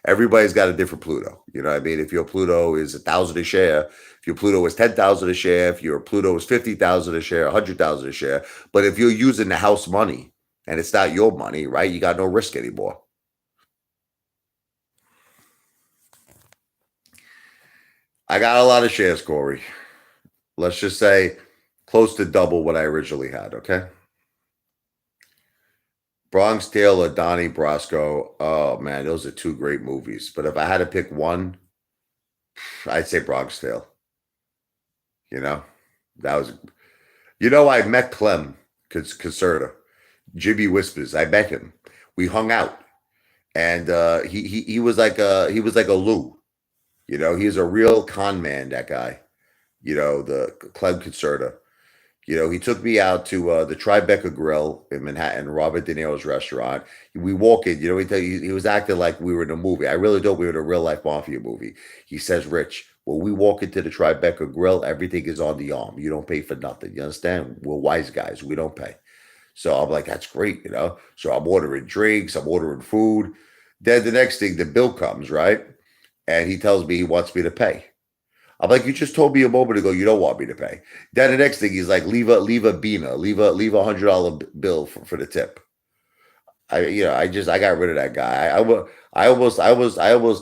Everybody's got a different Pluto. You know what I mean? If your Pluto is 1,000 a share, if your Pluto is 10,000 a share, if your Pluto is 50,000 a share, 100,000 a share, but if you're using the house money and it's not your money, right? You got no risk anymore. I got a lot of shares, Corey. Let's just say close to double what I originally had. Okay. Bronx Tale or Donnie Brasco. Oh man, those are two great movies. But if I had to pick one, I'd say Bronx Tale. You know, that was. I met Clem Caserta, Jimmy Whispers. I met him. We hung out, and he was like a Lou. He's a real con man. That guy. The Clem Caserta. He took me out to the Tribeca Grill in Manhattan, Robert De Niro's restaurant. We walk in, he was acting like we were in a movie. I really thought we were in a real life mafia movie. He says, Rich, when we walk into the Tribeca Grill, everything is on the arm. You don't pay for nothing. You understand? We're wise guys. We don't pay. So I'm like, that's great. So I'm ordering drinks, I'm ordering food. Then the next thing, the bill comes, right? And he tells me he wants me to pay. I'm like, you just told me a moment ago you don't want me to pay. Then the next thing he's like, leave a Bina, leave $100 bill for the tip. I got rid of that guy. I almost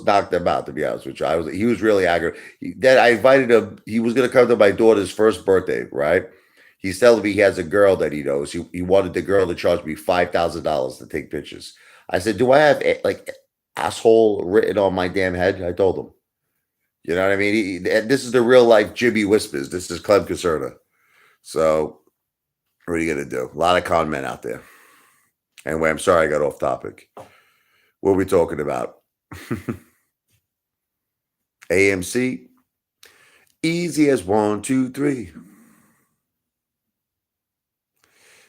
knocked him out, to be honest with you. He was really angry. Then I invited him. He was gonna come to my daughter's first birthday, right? He's telling me he has a girl that he knows. He wanted the girl to charge me $5,000 to take pictures. I said, do I have like asshole written on my damn head? I told him. You know what I mean? This is the real life Jimmy Whispers. This is Clem Caserta. So what are you gonna do? A lot of con men out there. Anyway, I'm sorry I got off topic. What are we talking about? AMC. Easy as 1, 2, 3.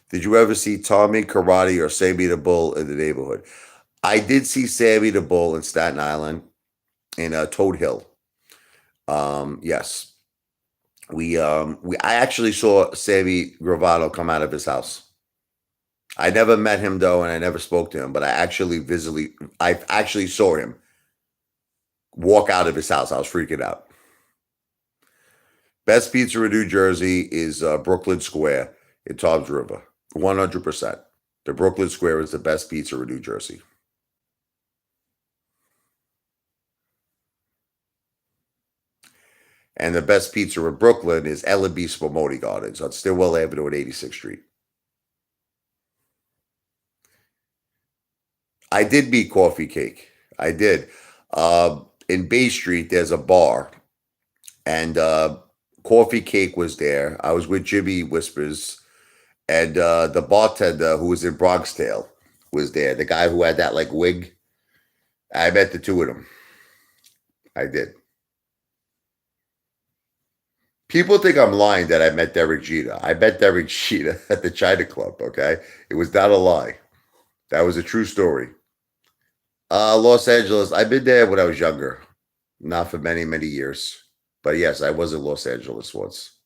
Did you ever see Tommy Karate or Sammy the Bull in the neighborhood? I did see Sammy the Bull in Staten Island in Toad Hill. Yes. I actually saw Sammy Gravano come out of his house. I never met him though, and I never spoke to him, but I actually saw him walk out of his house. I was freaking out. Best pizza in New Jersey is Brooklyn Square in Toms River. 100%. The Brooklyn Square is the best pizza in New Jersey. And the best pizza in Brooklyn is L&B Spumoni Gardens on Stillwell Avenue at 86th Street. I did meet Coffee Cake. I did. In Bay Street, there's a bar, and Coffee Cake was there. I was with Jimmy Whispers, and the bartender who was in Bronx Tale was there. The guy who had that like wig. I met the two of them. I did. People think I'm lying that I met Derek Jeter. I met Derek Jeter at the China Club. Okay, it was not a lie. That was a true story. Los Angeles. I've been there when I was younger, not for many, many years. But yes, I was in Los Angeles once.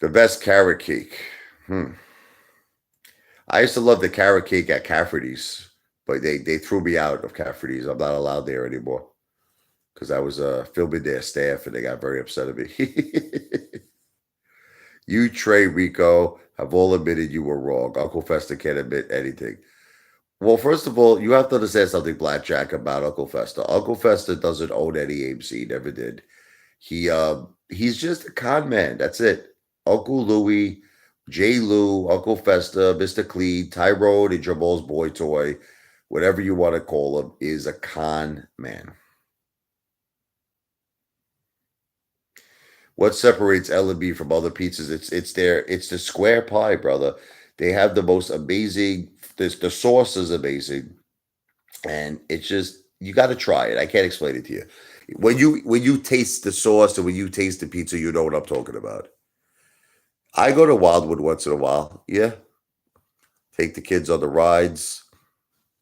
The best carrot cake. Hmm. I used to love the carrot cake at Cafferty's, but they threw me out of Cafferty's. I'm not allowed there anymore because I was filming their staff and they got very upset at me. You, Trey, Rico, have all admitted you were wrong. Uncle Fester can't admit anything. Well, first of all, you have to understand something, Blackjack, about Uncle Fester. Uncle Fester doesn't own any AMC, never did. He's just a con man. That's it. Uncle Louie, J. Lou, Uncle Festa, Mr. Cleed, Tyrone, and Jamal's boy toy, whatever you want to call him, is a con man. What separates L&B from other pizzas? It's the square pie, brother. They have the most amazing. The sauce is amazing, and it's just you got to try it. I can't explain it to you. When you taste the sauce and when you taste the pizza, you know what I'm talking about. I go to Wildwood once in a while. Yeah, take the kids on the rides.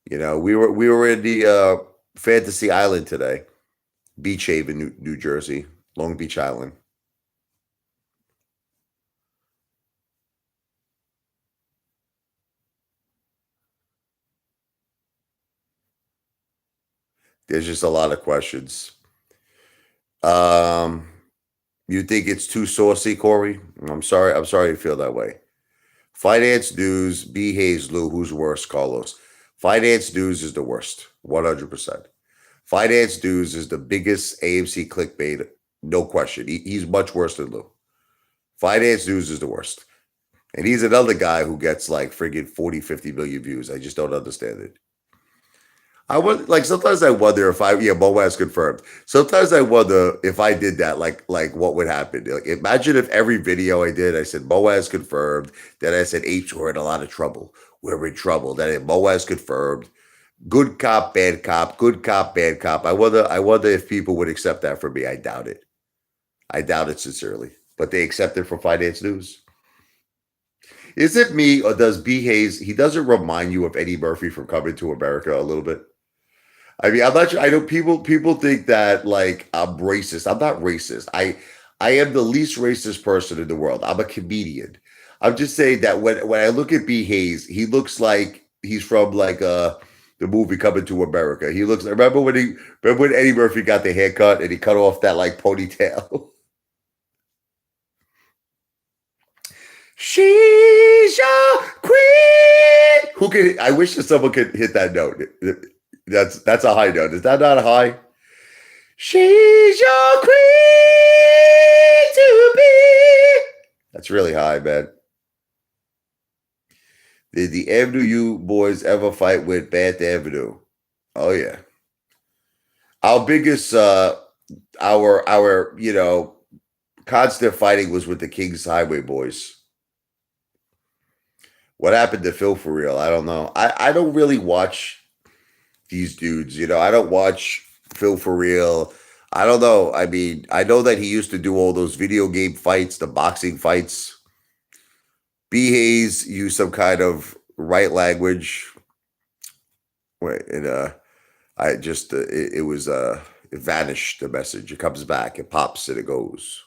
We were in the Fantasy Island today, Beach Haven, New Jersey, Long Beach Island. There's just a lot of questions. Um, you think it's too saucy, Corey? I'm sorry. I'm sorry you feel that way. Finance News, B. Hayes, Lou. Who's worse, Carlos? Finance News is the worst, 100%. Finance News is the biggest AMC clickbait, no question. He's much worse than Lou. Finance News is the worst. And he's another guy who gets like friggin' 40, 50 million views. I just don't understand it. I would like sometimes I wonder if Boaz confirmed. Sometimes I wonder if I did that, like what would happen. Like imagine if every video I did, I said Boaz confirmed, then I said Apes were in a lot of trouble. We're in trouble. Then Boaz confirmed. Good cop, bad cop, good cop, bad cop. I wonder if people would accept that from me. I doubt it. I doubt it sincerely. But they accept it from Finance News. Is it me or does B Hayes? He doesn't remind you of Eddie Murphy from Coming to America a little bit. I mean, I'm not sure. I know people think that like I'm racist. I'm not racist. I am the least racist person in the world. I'm a comedian. I'm just saying that when I look at B Hayes, he looks like he's from like the movie Coming to America. He looks. Remember when Eddie Murphy got the haircut and he cut off that like ponytail. She's your queen. Who can? I wish that someone could hit that note. That's a high note. Is that not a high? She's your queen to be. That's really high, man. Did the Avenue U boys ever fight with Bath Avenue? Oh yeah. Our biggest our constant fighting was with the Kings Highway boys. What happened to Phil for real? I don't know. I don't really watch these dudes. I don't watch Phil for real. I don't know. I mean, I know that he used to do all those video game fights, the boxing fights. B. Hayes used some kind of right language. Wait, and I just it was it vanished. The message. It comes back. It pops and it goes.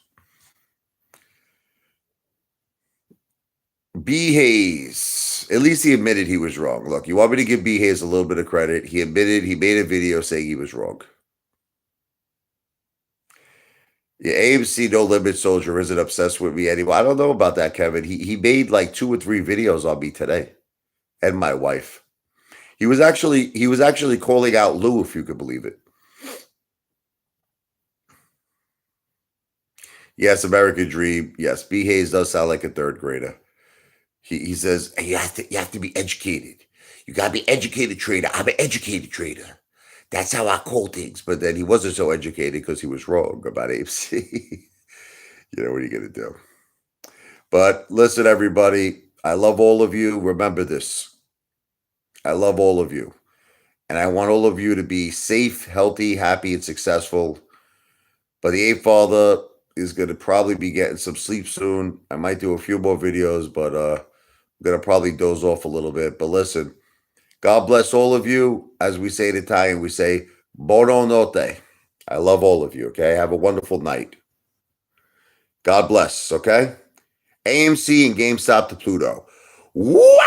B. Hayes. At least he admitted he was wrong. Look, you want me to give B. Hayes a little bit of credit? He admitted he made a video saying he was wrong. Yeah, AMC No Limit Soldier isn't obsessed with me anymore. I don't know about that, Kevin. He made like 2 or 3 videos on me today, and my wife. He was actually calling out Lou, if you could believe it. Yes, American Dream. Yes, B. Hayes does sound like a third grader. He says, "Hey, you have to be educated. You gotta be educated trader. I'm an educated trader. That's how I call things." But then he wasn't so educated because he was wrong about AMC. What are you gonna do? But listen, everybody, I love all of you. Remember this. I love all of you. And I want all of you to be safe, healthy, happy, and successful. But the Apefather is going to probably be getting some sleep soon. I might do a few more videos, but I'm going to probably doze off a little bit. But listen, God bless all of you. As we say in Italian, we say, Buono notte. I love all of you, okay? Have a wonderful night. God bless, okay? AMC and GameStop to Pluto. Wow!